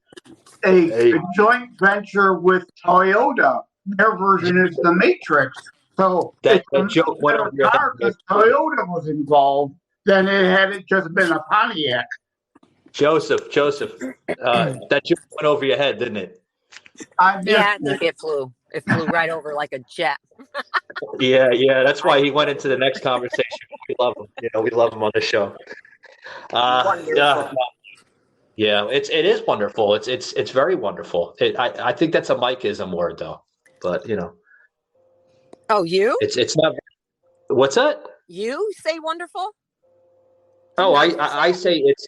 a joint venture with Toyota. Their version is the Matrix. So that joke went over your head. Because Toyota was involved, then had it just been a Pontiac. Joseph, that joke went over your head, didn't it? Yeah, I think it flew. It flew right over like a jet. Yeah. That's why he went into the next conversation. We love him. We love him on the show. Yeah, it is wonderful. It's very wonderful. I think that's a Mikeism word though, but Oh, you? It's not. What's that? You say wonderful? Oh, I say it's.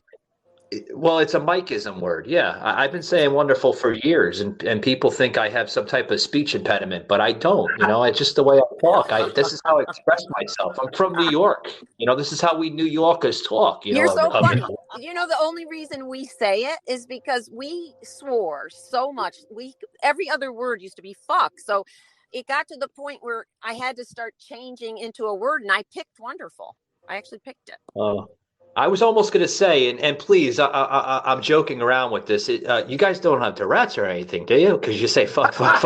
Well, it's a Mikeism word. Yeah, I've been saying wonderful for years, and people think I have some type of speech impediment, but I don't. It's just the way I talk. This is how I express myself. I'm from New York. This is how we New Yorkers talk. You're so funny. The only reason we say it is because we swore so much. Every other word used to be fuck. So it got to the point where I had to start changing into a word, and I picked wonderful. I actually picked it. Oh. I was almost going to say, and please, I'm joking around with this. You guys don't have Tourette's or anything, do you? Because you say fuck. I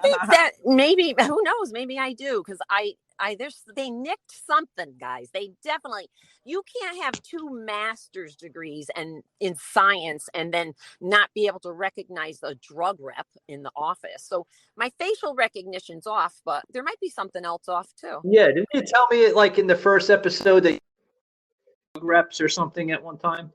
think that maybe, who knows? Maybe I do, because they nicked something, guys. They definitely. You can't have 2 master's degrees in science and then not be able to recognize a drug rep in the office. So my facial recognition's off, but there might be something else off too. Yeah, didn't you tell me like in the first episode that drug reps or something at one time?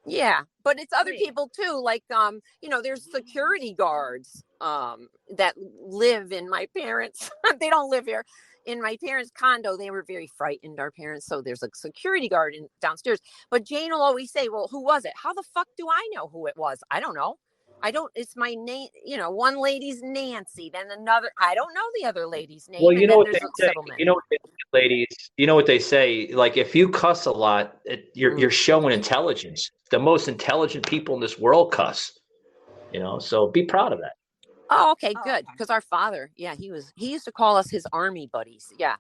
Yeah, but it's other people too. Like there's security guards that live in my parents. They don't live here. In my parents' condo, they were very frightened, our parents. So there's a security guard downstairs. But Jane will always say, "Well, who was it? How the fuck do I know who it was? I don't know. It's my name. One lady's Nancy, then another. I don't know the other lady's name." Well, you know what they say. Ladies. You know what they say. Like if you cuss a lot, you're showing intelligence. The most intelligent people in this world cuss. So be proud of that. Oh, okay, good. Because our father, he used to call us his army buddies. Yeah.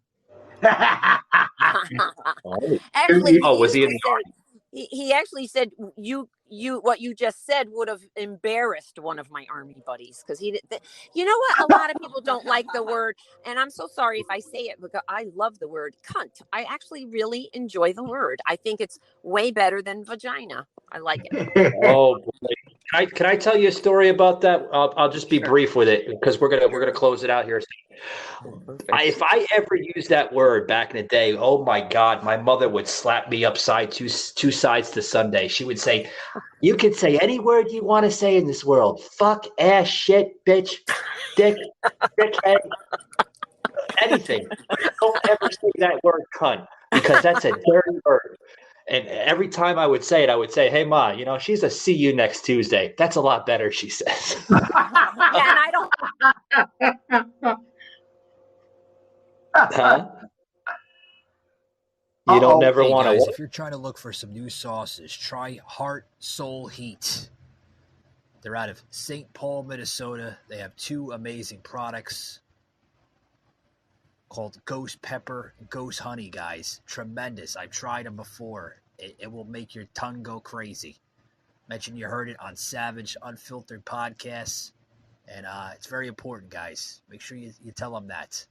Actually, was he in the army? He actually said what you just said would have embarrassed one of my army buddies, because you know what, a lot of people don't like the word, and I'm so sorry if I say it, because I love the word cunt. I actually really enjoy the word. I think it's way better than vagina. I like it. Oh boy. Can I tell you a story about that? I'll just be brief with it, because we're gonna close it out here. If I ever used that word back in the day, oh my God, my mother would slap me upside two sides to Sunday. She would say, "You can say any word you want to say in this world. Fuck, ass, shit, bitch, dick, dickhead, anything. Don't ever say that word cunt, because that's a dirty word." And every time I would say it, I would say, "Hey, Ma, she's a see you next Tuesday." That's a lot better, she says. Yeah, and I don't. Huh? You don't never want to. Guys, if you're trying to look for some new sauces, try Heart Soul Heat. They're out of St. Paul, Minnesota. They have 2 amazing products called Ghost Pepper and Ghost Honey, guys. Tremendous. I've tried them before. It will make your tongue go crazy. Mention you heard it on Savage Unfiltered Podcasts. And it's very important, guys. Make sure you tell them that.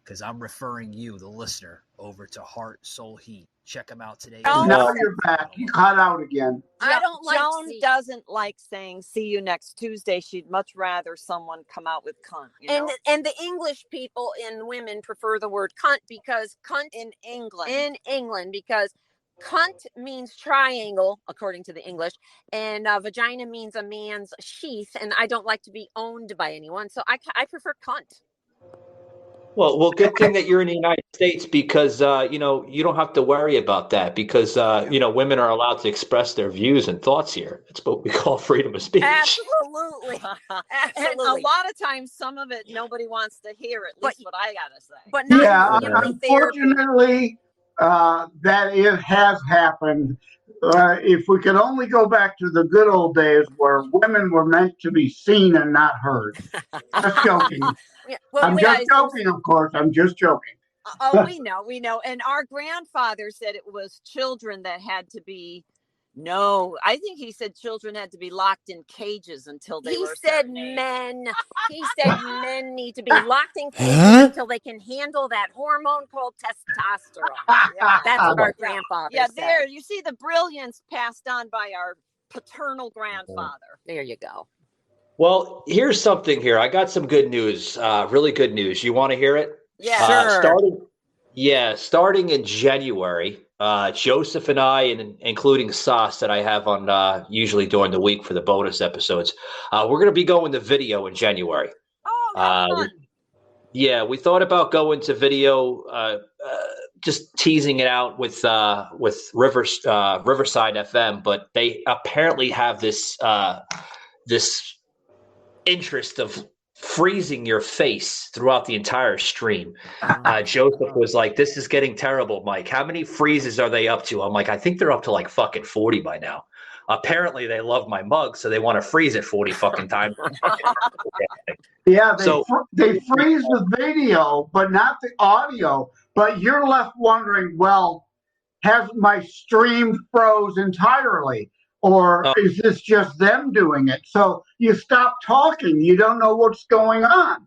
Because I'm referring you, the listener, over to Heart Soul Heat. Check them out today. Now you're back. You cut out again. Joan doesn't like saying "see you next Tuesday." She'd much rather someone come out with "cunt." And the English people and women prefer the word cunt because cunt in England because cunt means triangle according to the English, and vagina means a man's sheath, and I don't like to be owned by anyone, so I prefer cunt. Well, good thing that you're in the United States because, you don't have to worry about that because, women are allowed to express their views and thoughts here. It's what we call freedom of speech. Absolutely. And a lot of times, some of it nobody wants to hear. At least what I gotta say. But not unfortunately, that it has happened. If we could only go back to the good old days where women were meant to be seen and not heard. Just joking. I'm just joking, of course. I'm just joking. Oh, we know. And our grandfather said it was children that had to be. No, I think he said children had to be locked in cages until they were. He said men need to be locked in cages until they can handle that hormone called testosterone. That's what our grandfather said. There, you see the brilliance passed on by our paternal grandfather. There you go. Well, here's something here. I got some good news, really good news. You want to hear it? Yeah, sure. Starting in January, Joseph and I, and including Sauce that I have on usually during the week for the bonus episodes, we're going to be going to video in January. Oh, that's fun. Yeah, we thought about going to video, just teasing it out with Riverside FM, but they apparently have this interest of freezing your face throughout the entire stream. Joseph was like, "This is getting terrible, Mike. How many freezes are they up to?" I'm like, "I think they're up to like fucking 40 by now." Apparently they love my mug, so they want to freeze it 40 fucking times. Yeah, they freeze the video, but not the audio. But you're left wondering, well, has my stream froze entirely? Or is this just them doing it? So you stop talking. You don't know what's going on.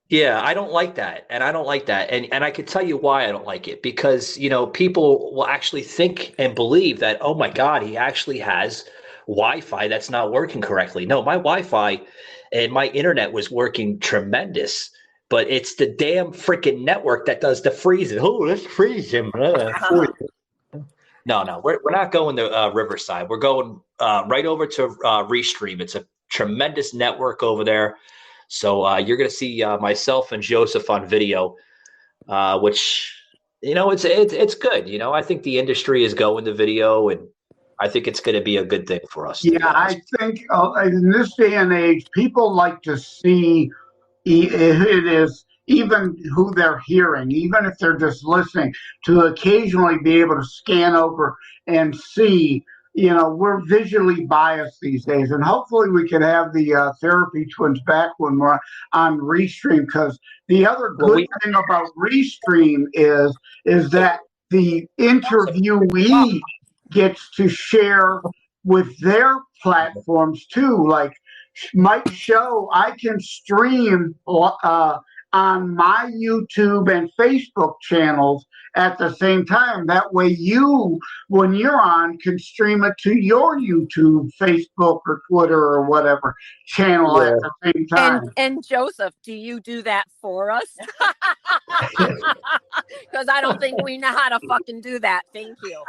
Yeah, I don't like that. And I don't like that. And I could tell you why I don't like it. Because, people will actually think and believe that, oh, my God, he actually has Wi-Fi that's not working correctly. No, my Wi-Fi and my internet was working tremendous. But it's the damn freaking network that does the freezing. Oh, let's freeze him. No, we're not going to Riverside. We're going right over to Restream. It's a tremendous network over there. So you're going to see myself and Joseph on video, which, it's good. I think the industry is going to video, and I think it's going to be a good thing for us. Yeah, I think in this day and age, people like to see it is even who they're hearing, even if they're just listening, to occasionally be able to scan over and see. We're visually biased these days, and hopefully we can have the Therapy Twins back when we're on Restream, because the other good thing about Restream is that the interviewee gets to share with their platforms too. Like Mike's show, I can stream on my YouTube and Facebook channels at the same time. That way you, when you're on, can stream it to your YouTube, Facebook, or Twitter, or whatever channel at the same time. And Joseph, do you do that for us? Because I don't think we know how to fucking do that. Thank you.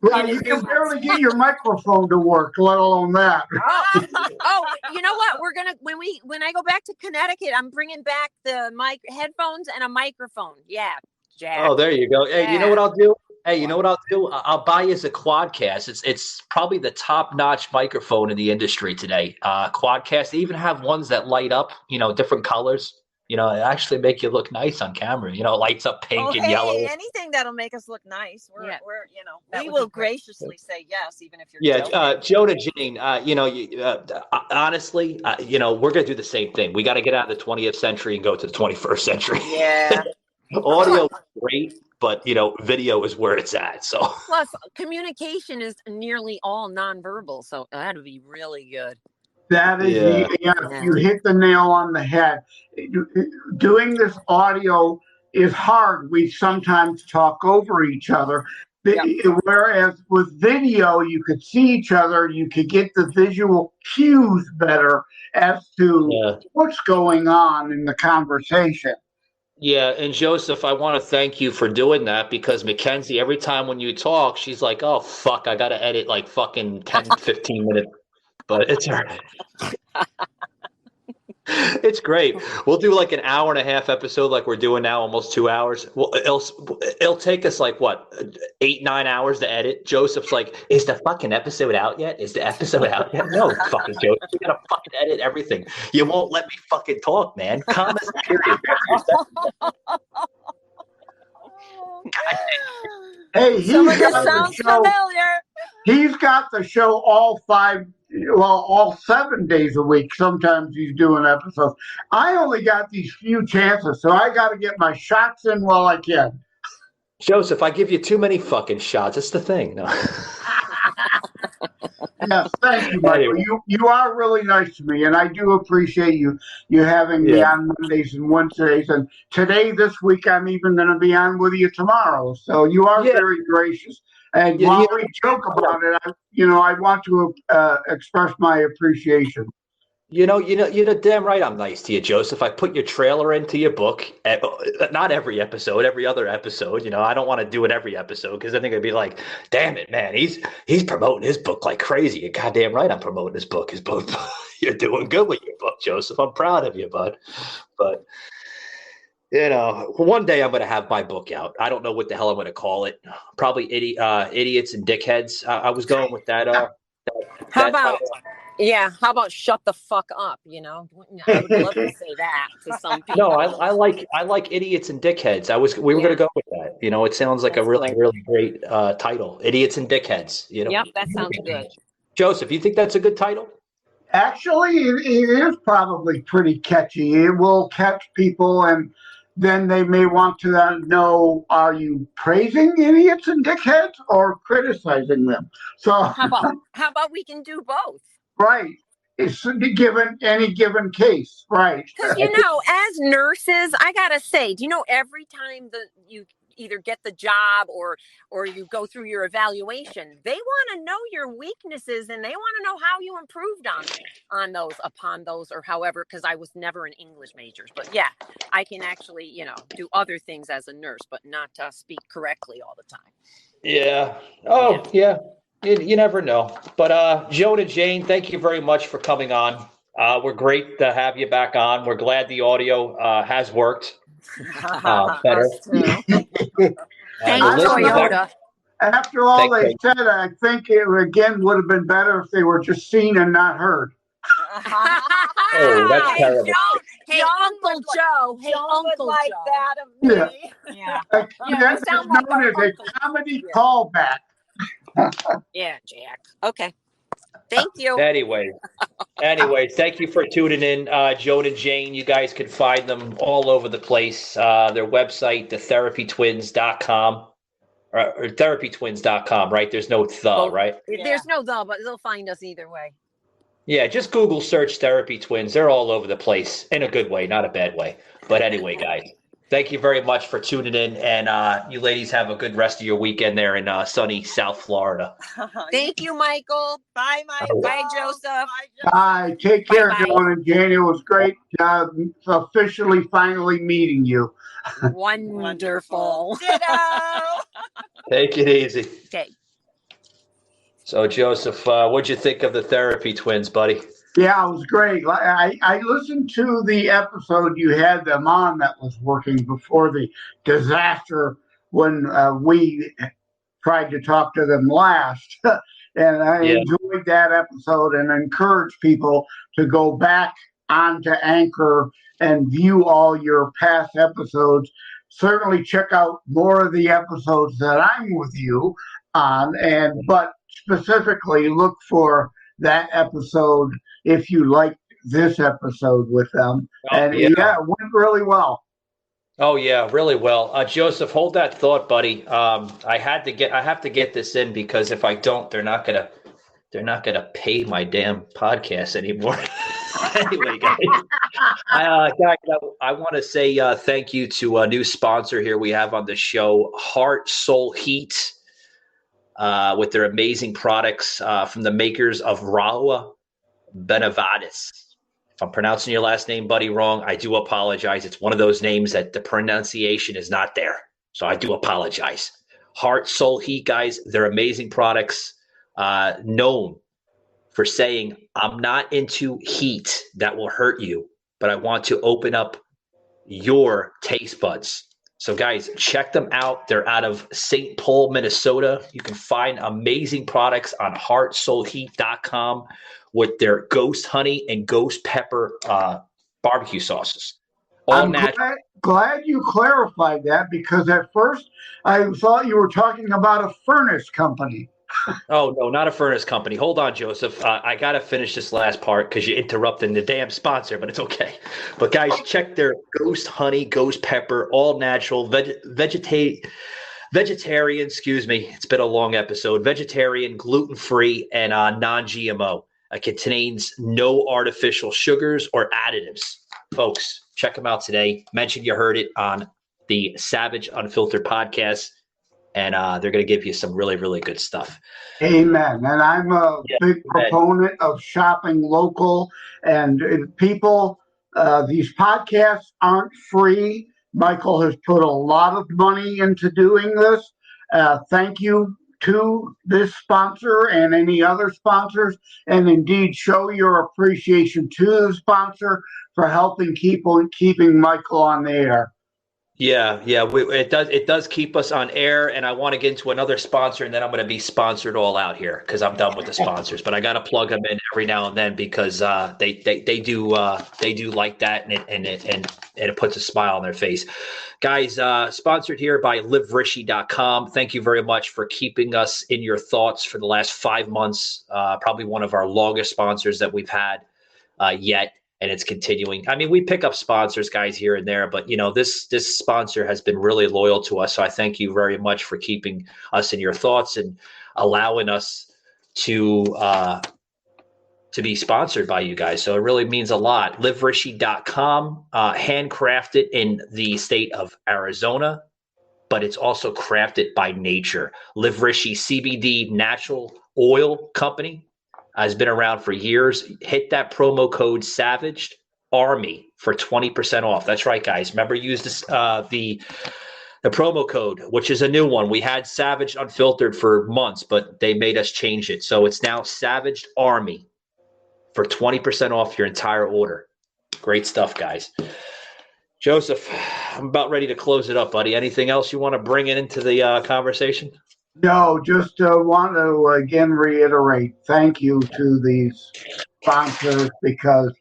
Well, you can barely get your microphone to work, let alone that. Oh, you know what? We're gonna when I go back to Connecticut, I'm bringing back the headphones and a microphone. Yeah, Jack. Oh, there you go. Hey, you know what I'll do? Hey, you know what I'll do? I'll buy you a Quadcast. It's probably the top-notch microphone in the industry today. Quadcast, they even have ones that light up, different colors. It actually make you look nice on camera. It lights up pink and yellow. Anything that'll make us look nice. We're we would will be great. graciously say yes, even if you're Yeah, Jonah Jane, honestly, we're going to do the same thing. We got to get out of the 20th century and go to the 21st century. Yeah. Audio is great, but, video is where it's at. So Plus, communication is nearly all nonverbal, so that'd be really good. That is, you hit the nail on the head. Doing this audio is hard. We sometimes talk over each other. Whereas with video, you could see each other. You could get the visual cues better as to what's going on in the conversation. Yeah, and Joseph, I want to thank you for doing that because Mackenzie, every time when you talk, she's like, oh, fuck, I got to edit like fucking 10, 15 minutes. But it's all right. It's great. We'll do like an hour and a half episode like we're doing now, almost 2 hours. Well, it'll take us like, what, 8, 9 hours to edit? Joseph's like, is the fucking episode out yet? Is the episode out yet? No, fucking Joseph. We got to fucking edit everything. You won't let me fucking talk, man. Commas, period. Hey, sounds familiar. He's got the show all 7 days a week. Sometimes he's doing episodes. I only got these few chances, so I got to get my shots in while I can. Joseph, I give you too many fucking shots. It's the thing. No. Yes, thank you, Michael. You are really nice to me, and I do appreciate you having me on Mondays and Wednesdays. And today, this week, I'm even going to be on with you tomorrow. So you are very gracious. And while we joke about it, I want to express my appreciation. You're damn right I'm nice to you, Joseph. I put your trailer into your book. Not every episode, every other episode. I don't want to do it every episode because I think it'd be like, damn it, man, he's promoting his book like crazy. You're goddamn right I'm promoting his book. You're doing good with your book, Joseph. I'm proud of you, bud. But one day I'm going to have my book out. I don't know what the hell I'm going to call it. Probably Idiots and Dickheads. I was going with that. How about shut the fuck up? I would love to say that to some people. No, I like Idiots and Dickheads. We were going to go with that. It sounds like a really, really great title. Idiots and Dickheads. Yep, that sounds good. Joseph, you think that's a good title? Actually, it is probably pretty catchy. It will catch people, and then they may want to know, are you praising idiots and dickheads or criticizing them? So how about we can do both? Right. It's any given case. Right. Because, as nurses, I got to say, every time you either get the job or you go through your evaluation, they want to know your weaknesses and they want to know how you improved upon those or however, because I was never an English major. But yeah, I can actually, do other things as a nurse, but not speak correctly all the time. Yeah. Oh, yeah. You never know. But Jonah Jane, thank you very much for coming on. We're great to have you back on. We're glad the audio has worked better. Thanks, Toyota. After all they said, I think it again would have been better if they were just seen and not heard. Oh, that's terrible. Hey, Uncle Joe. Hey, Uncle like Joe. That of me. Yeah. That's known as a comedy callback. Yeah, Jack. Okay. Thank you. Anyway, thank you for tuning in. Jonah Jane, you guys can find them all over the place. Their website, thetherapytwins.com or therapytwins.com, right? There's no right? There's no but they'll find us either way. Yeah, just Google search Therapy Twins. They're all over the place in a good way, not a bad way. But anyway, guys, thank you very much for tuning in. And you ladies have a good rest of your weekend there in sunny South Florida. Thank you, Michael. Bye, Michael. Bye, Joseph. Bye. Take care, Bye-bye. Dawn and Jane. It was great officially finally meeting you. Wonderful. Ditto. Take it easy. Okay. So, Joseph, what'd you think of the Therapy Twins, buddy? Yeah, it was great. I listened to the episode you had them on that was working before the disaster when we tried to talk to them last. And I enjoyed that episode and encourage people to go back onto Anchor and view all your past episodes. Certainly check out more of the episodes that I'm with you on, but specifically look for that episode if you like this episode with them. And it went really well. Oh yeah, really well. Joseph, hold that thought, buddy. I have to get this in because if I don't, they're not gonna pay my damn podcast anymore. Anyway, guys, I want to say thank you to a new sponsor here we have on the show, Heart Soul Heat, with their amazing products from the makers of Rahua Benavadis. If I'm pronouncing your last name, buddy, wrong, I do apologize. It's one of those names that the pronunciation is not there. So I do apologize. Heart Soul Heat, guys, they're amazing products, known for saying, I'm not into heat that will hurt you, but I want to open up your taste buds. So, guys, check them out. They're out of St. Paul, Minnesota. You can find amazing products on heartsoulheat.com with their ghost honey and ghost pepper barbecue sauces. I'm glad you clarified that, because at first I thought you were talking about a furnace company. Oh, no, not a furnace company. Hold on, Joseph. I got to finish this last part because you're interrupting the damn sponsor, but it's okay. But, guys, check their ghost honey, ghost pepper, all natural, vegetarian, excuse me. It's been a long episode. Vegetarian, gluten-free, and non-GMO. It contains no artificial sugars or additives. Folks, check them out today. Mention you heard it on the Savage Unfiltered podcast. And they're going to give you some really, really good stuff. Amen. And I'm a big proponent of shopping local. And people, these podcasts aren't free. Michael has put a lot of money into doing this. Thank you to this sponsor and any other sponsors. And indeed, show your appreciation to the sponsor for helping keeping Michael on the air. Yeah, it does keep us on air, and I want to get into another sponsor, and then I'm going to be sponsored all out here because I'm done with the sponsors. But I got to plug them in every now and then because they do like that, and it puts a smile on their face. Guys, sponsored here by LiveRishi.com. Thank you very much for keeping us in your thoughts for the last 5 months. Probably one of our longest sponsors that we've had yet. And it's continuing. I mean, we pick up sponsors, guys, here and there, but this sponsor has been really loyal to us. So I thank you very much for keeping us in your thoughts and allowing us to be sponsored by you guys. So it really means a lot. LiveRishi.com, handcrafted in the state of Arizona, but it's also crafted by nature. Live Rishi CBD natural oil company. Has been around for years. Hit that promo code Savaged Army for 20% off. That's right, guys. Remember, use this the promo code, which is a new one. We had Savaged Unfiltered for months, but they made us change it. So it's now Savaged Army for 20% off your entire order. Great stuff, guys. Joseph, I'm about ready to close it up, buddy. Anything else you want to bring into the conversation? No, just want to again reiterate thank you to these sponsors because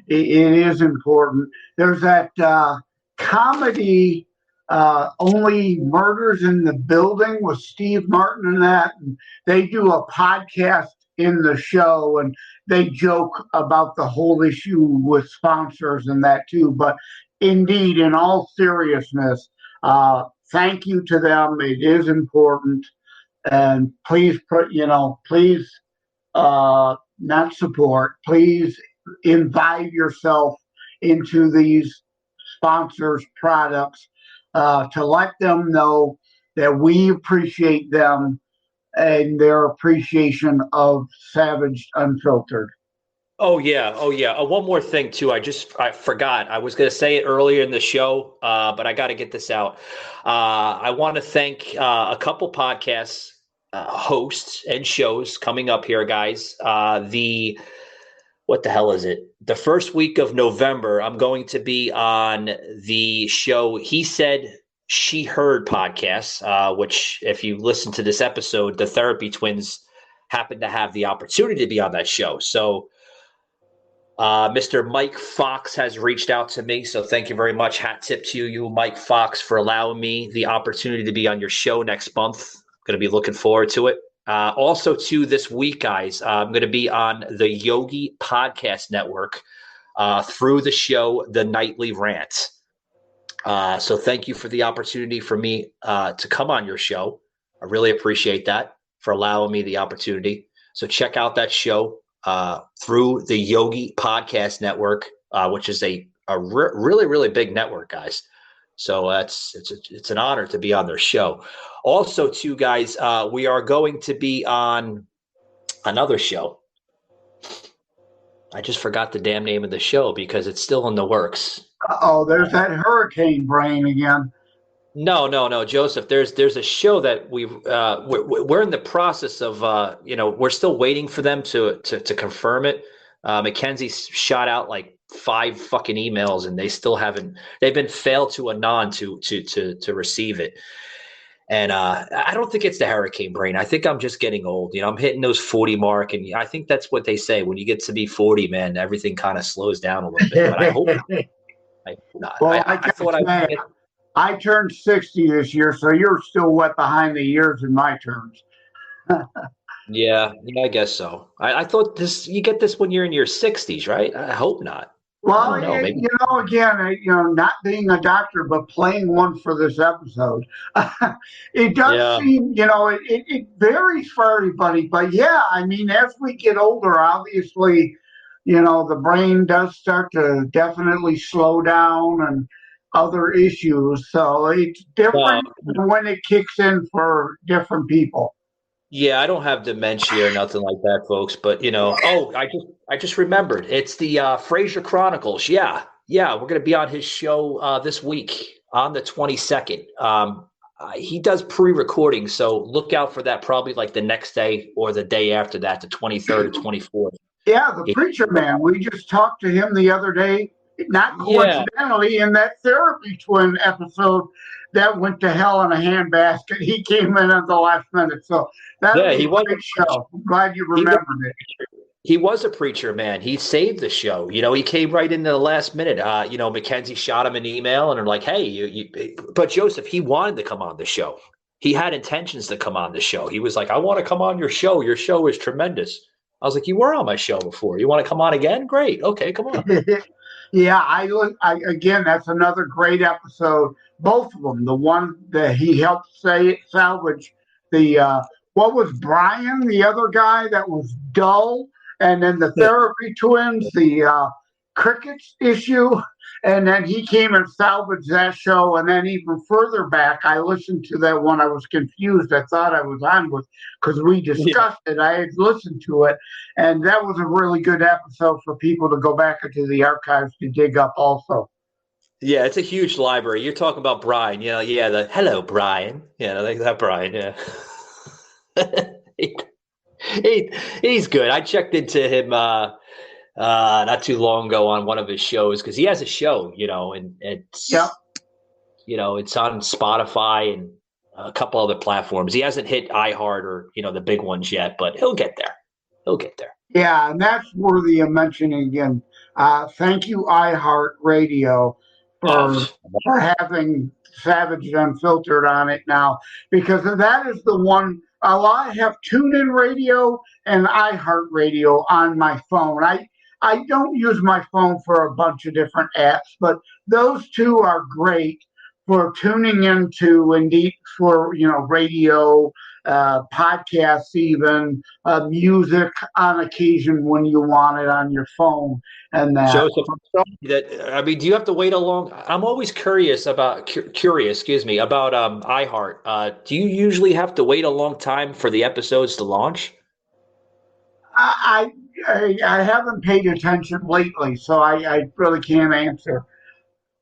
it is important. There's that comedy, Only Murders in the Building with Steve Martin and that. And they do a podcast in the show and they joke about the whole issue with sponsors and that too. But indeed, in all seriousness, thank you to them. It is important. And please not support, please invite yourself into these sponsors' products to let them know that we appreciate them and their appreciation of Savage Unfiltered. Oh yeah. One more thing too. I forgot. I was going to say it earlier in the show, but I got to get this out. I want to thank a couple podcasts, hosts, and shows coming up here, guys. What the hell is it? The first week of November, I'm going to be on the show He Said She Heard podcast, which if you listen to this episode, the Therapy Twins happen to have the opportunity to be on that show. So Mr. Mike Fox has reached out to me. So thank you very much. Hat tip to you, Mike Fox, for allowing me the opportunity to be on your show next month. I'm going to be looking forward to it. Also, too, this week, guys, I'm going to be on the Yogi Podcast Network through the show, The Nightly Rant. So thank you for the opportunity for me to come on your show. I really appreciate that, for allowing me the opportunity. So check out that show through the Yogi Podcast Network, which is a really, really big network, guys. So it's an honor to be on their show. Also, too, guys, we are going to be on another show. I just forgot the damn name of the show because it's still in the works. Oh, there's that hurricane brain again. No, Joseph. There's a show that we're in the process of. We're still waiting for them to confirm it. Mackenzie shot out like 5 fucking emails, and they still haven't. They've been failed to anon to receive it. And I don't think it's the hurricane brain. I think I'm just getting old. I'm hitting those 40 mark, and I think that's what they say. When you get to be 40, man, everything kind of slows down a little bit. But I hope not. I hope not. Well, I thought I turned 60 this year, so you're still wet behind the ears in my terms. Yeah, I guess so. I thought you get this when you're in your 60s, right? I hope not. Well, I don't know, maybe. Again, not being a doctor, but playing one for this episode, it does seem, it varies for everybody. But yeah, I mean, as we get older, obviously, the brain does start to definitely slow down and other issues. So it's different when it kicks in for different people. Yeah, I don't have dementia or nothing like that, folks. But I just remembered. It's the Fraser Chronicles. Yeah, we're gonna be on his show this week on the 22nd. He does pre-recording, so look out for that. Probably like the next day or the day after that, the 23rd or 24th. Yeah, the Preacher Man. We just talked to him the other day. Not coincidentally, in that Therapy Twin episode that went to hell in a handbasket, he came in at the last minute. So that was a great show. I'm glad you remembered it. He was a preacher, man. He saved the show. He came right into the last minute. Mackenzie shot him an email and they're like, hey, but Joseph, he wanted to come on the show. He had intentions to come on the show. He was like, I want to come on your show. Your show is tremendous. I was like, you were on my show before. You want to come on again? Great. Okay, come on. Yeah, I again, that's another great episode. Both of them. The one that he helped salvage the what was Brian, the other guy that was dull, and then the Therapy Twins, the crickets issue, and then he came and salvaged that show. And then even further back, I listened to that one. I was confused. I thought I was on with because we discussed it. I had listened to it, and that was a really good episode for people to go back into the archives to dig up also. Yeah, it's a huge library. You're talking about Brian. The hello, Brian. Yeah, like that Brian. Yeah. He's good. I checked into him not too long ago on one of his shows because he has a show, and it's it's on Spotify and a couple other platforms. He hasn't hit iHeart or the big ones yet, but he'll get there. Yeah, and that's worthy of mentioning again. Thank you, iHeart Radio, for having Savage Unfiltered on it now, because that is the one. I have TuneIn Radio and iHeart Radio on my phone. I don't use my phone for a bunch of different apps, but those two are great for tuning into, indeed, for radio, podcasts, even music on occasion when you want it on your phone. And that. Joseph, do you have to wait a long? I'm always curious about iHeart. Do you usually have to wait a long time for the episodes to launch? I haven't paid attention lately, so I really can't answer.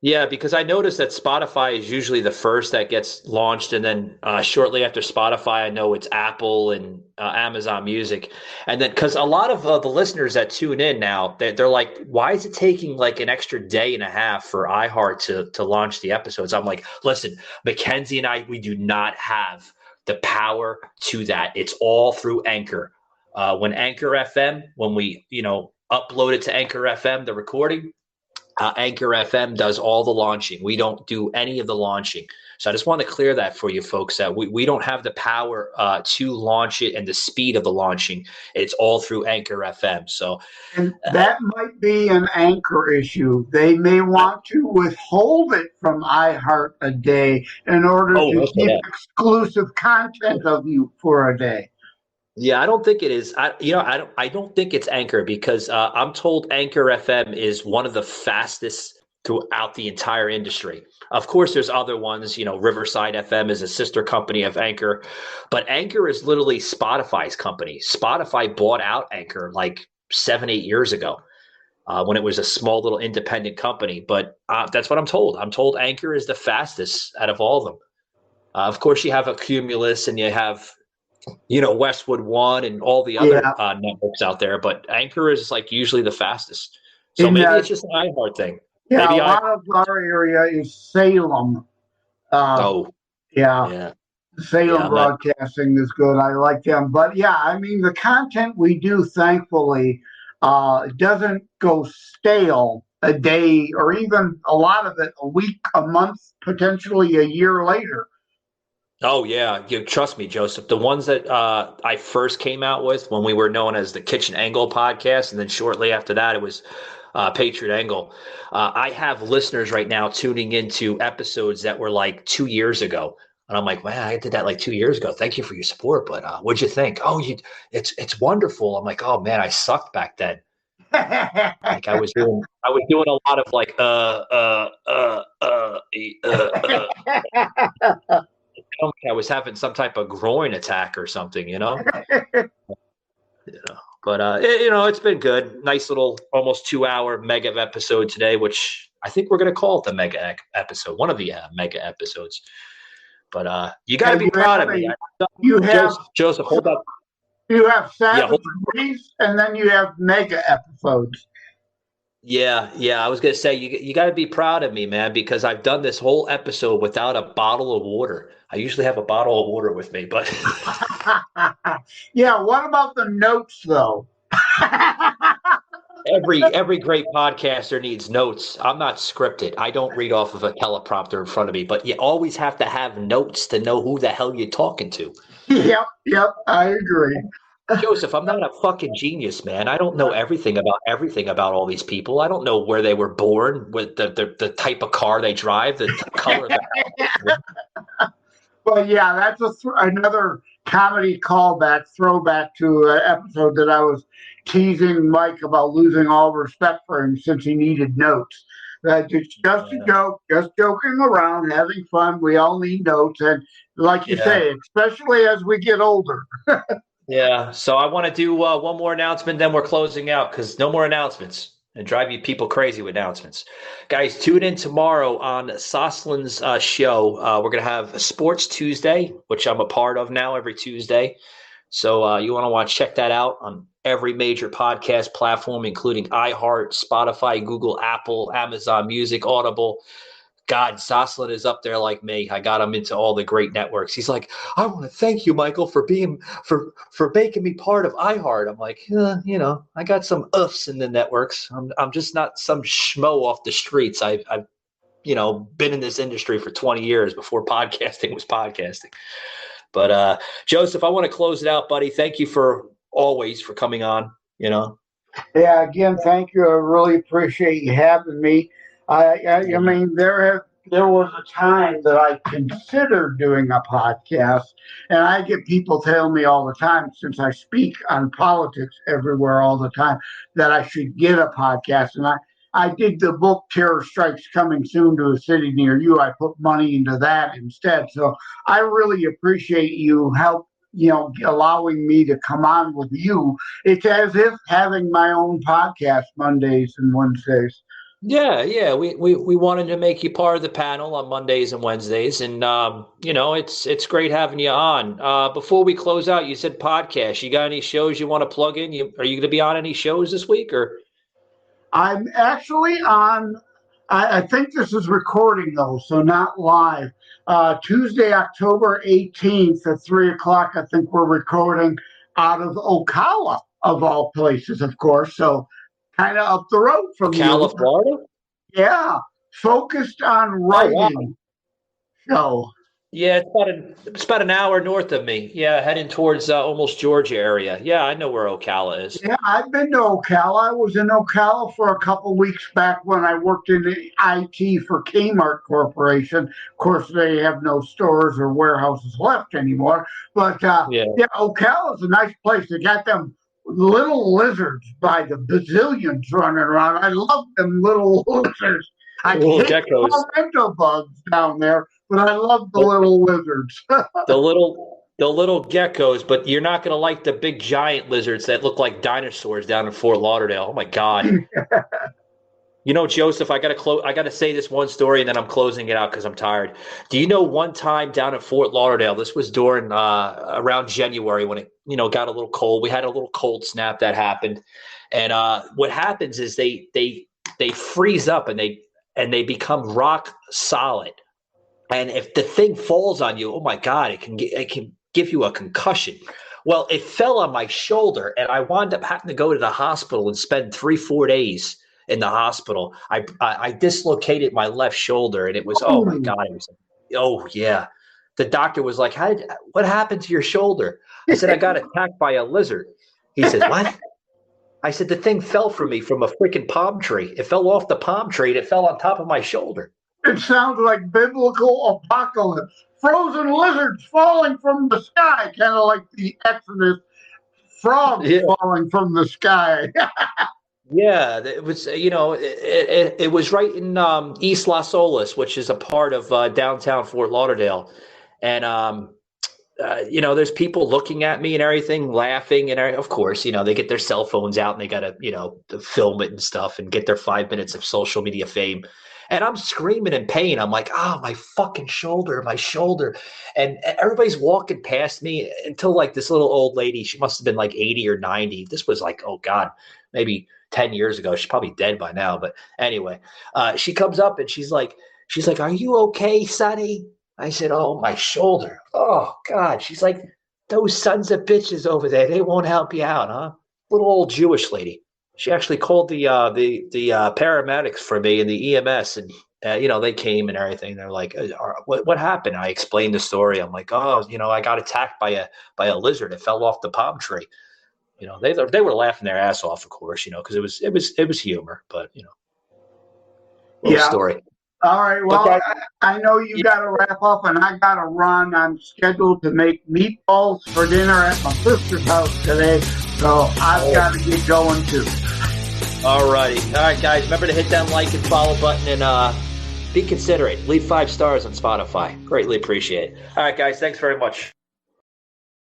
Yeah, because I noticed that Spotify is usually the first that gets launched, and then shortly after Spotify, I know it's Apple and Amazon Music, and then because a lot of the listeners that tune in now, they're like, "Why is it taking like an extra day and a half for iHeart to launch the episodes?" I'm like, "Listen, Mackenzie and I, we do not have the power to that. It's all through Anchor. When Anchor FM, when we upload it to Anchor FM, the recording." Anchor FM does all the launching. We don't do any of the launching. So I just want to clear that for you folks that we don't have the power to launch it and the speed of the launching. It's all through Anchor FM. So and that might be an Anchor issue. They may want to withhold it from iHeart a day in order to keep exclusive content of you for a day. Yeah, I don't think it is. I don't think it's Anchor because I'm told Anchor FM is one of the fastest throughout the entire industry. Of course, there's other ones. Riverside FM is a sister company of Anchor, but Anchor is literally Spotify's company. Spotify bought out Anchor like 7-8 years ago when it was a small little independent company. But that's what I'm told. I'm told Anchor is the fastest out of all of them. Of course, you have a Cumulus and you have Westwood One and all the other networks out there, but Anchor is like usually the fastest. So maybe it's just an iHeart thing. Yeah, maybe a lot of our area is Salem. Yeah. Salem Broadcasting is good. I like them. But yeah, I mean, the content we do, thankfully, doesn't go stale a day or even a lot of it a week, a month, potentially a year later. Oh, yeah. Trust me, Joseph. The ones that I first came out with when we were known as the Kitchen Angle podcast, and then shortly after that, it was Patriot Angle. I have listeners right now tuning into episodes that were like 2 years ago. And I'm like, man, I did that like 2 years ago. Thank you for your support. But what'd you think? Oh, it's wonderful. I'm like, oh, man, I sucked back then. Like I was doing a lot of like I was having some type of groin attack or something, But it's been good. Nice little almost 2-hour mega episode today, which I think we're going to call it the mega episode, one of the mega episodes. But you got to be proud of me. Joseph, hold up. You have Savage Breeze, and then you have mega episodes. Yeah. I was going to say, you got to be proud of me, man, because I've done this whole episode without a bottle of water. I usually have a bottle of water with me, but yeah. What about the notes, though? Every great podcaster needs notes. I'm not scripted. I don't read off of a teleprompter in front of me, but you always have to have notes to know who the hell you're talking to. Yep. I agree. Joseph, I'm not a fucking genius, man. I don't know everything about all these people. I don't know where they were born, with the type of car they drive, the color of the house. Well, yeah, that's another comedy callback, throwback to an episode that I was teasing Mike about losing all respect for him since he needed notes. It's just a joke, just joking around, having fun. We all need notes. And like you say, especially as we get older. Yeah, so I want to do one more announcement, then we're closing out because no more announcements. And drive you people crazy with announcements. Guys, tune in tomorrow on Soslin's show. We're going to have a Sports Tuesday, which I'm a part of now every Tuesday. So you want to check that out on every major podcast platform, including iHeart, Spotify, Google, Apple, Amazon Music, Audible. God, Soslin is up there like me. I got him into all the great networks. He's like, I want to thank you, Michael, for making me part of iHeart. I'm like, I got some oofs in the networks. I'm just not some schmo off the streets. I've been in this industry for 20 years before podcasting was podcasting. But Joseph, I want to close it out, buddy. Thank you for coming on. Yeah, again, thank you. I really appreciate you having me. I mean, there was a time that I considered doing a podcast, and I get people telling me all the time, since I speak on politics everywhere all the time, that I should get a podcast. And I did the book Terror Strikes Coming Soon to a City Near You. I put money into that instead. So I really appreciate you allowing me to come on with you. It's as if having my own podcast Mondays and Wednesdays. Yeah. We wanted to make you part of the panel on Mondays and Wednesdays, and it's great having you on. Before we close out, you said podcast. You got any shows you want to plug in? Are you going to be on any shows this week, or? I'm actually on. I think this is recording though, so not live. Tuesday, October 18th at 3:00. I think we're recording out of Ocala, of all places, of course. So kind of up the road from Ocala, Florida. Yeah, focused on writing show. Yeah, it's about an hour north of me. Yeah, heading towards almost Georgia area. Yeah, I know where Ocala is. Yeah, I've been to Ocala. I was in Ocala for a couple weeks back when I worked in the IT for Kmart Corporation. Of course, they have no stores or warehouses left anymore. But yeah, Ocala is a nice place. They got them little lizards by the bazillions running around. I love them little lizards. I hate pimento bugs down there, but I love the little lizards. the little geckos, but you're not going to like the big giant lizards that look like dinosaurs down in Fort Lauderdale. Oh my God. Joseph, I got to say this one story and then I'm closing it out because I'm tired. Do you know one time down in Fort Lauderdale, this was during around January when it, got a little cold. We had a little cold snap that happened. And what happens is they freeze up and they become rock solid. And if the thing falls on you, oh my God, it can give you a concussion. Well, it fell on my shoulder and I wound up having to go to the hospital and spend 3-4 days in the hospital. I dislocated my left shoulder and it was, oh my God. It was, oh yeah. The doctor was like, what happened to your shoulder? I said, I got attacked by a lizard. He said, what? I said, the thing fell from me from a freaking palm tree. It fell off the palm tree and it fell on top of my shoulder. It sounds like biblical apocalypse. Frozen lizards falling from the sky, kind of like the Exodus, frogs falling from the sky. Yeah, it was, it was right in East Las Olas, which is a part of downtown Fort Lauderdale. And, there's people looking at me and everything, laughing. And of course, they get their cell phones out and they got to, film it and stuff and get their 5 minutes of social media fame. And I'm screaming in pain. I'm like, my fucking shoulder, my shoulder. And everybody's walking past me until like this little old lady, she must have been like 80 or 90. This was like, oh God, maybe 10 years ago. She's probably dead by now. But anyway, she comes up and she's like, are you okay, Sonny? I said, oh, my shoulder. Oh God. She's like, those sons of bitches over there, they won't help you out, huh? Little old Jewish lady. She actually called the paramedics for me and the EMS, and they came and everything. They're like, "What happened?" I explained the story. I'm like, "Oh, I got attacked by a lizard. It fell off the palm tree." They were laughing their ass off, of course, because it was humor, but story. All right. Well, okay. I know you got to wrap up, and I got to run. I'm scheduled to make meatballs for dinner at my sister's house today, so I've got to get going too. All righty. All right, guys. Remember to hit that like and follow button and be considerate. Leave 5 stars on Spotify. Greatly appreciate it. All right, guys. Thanks very much.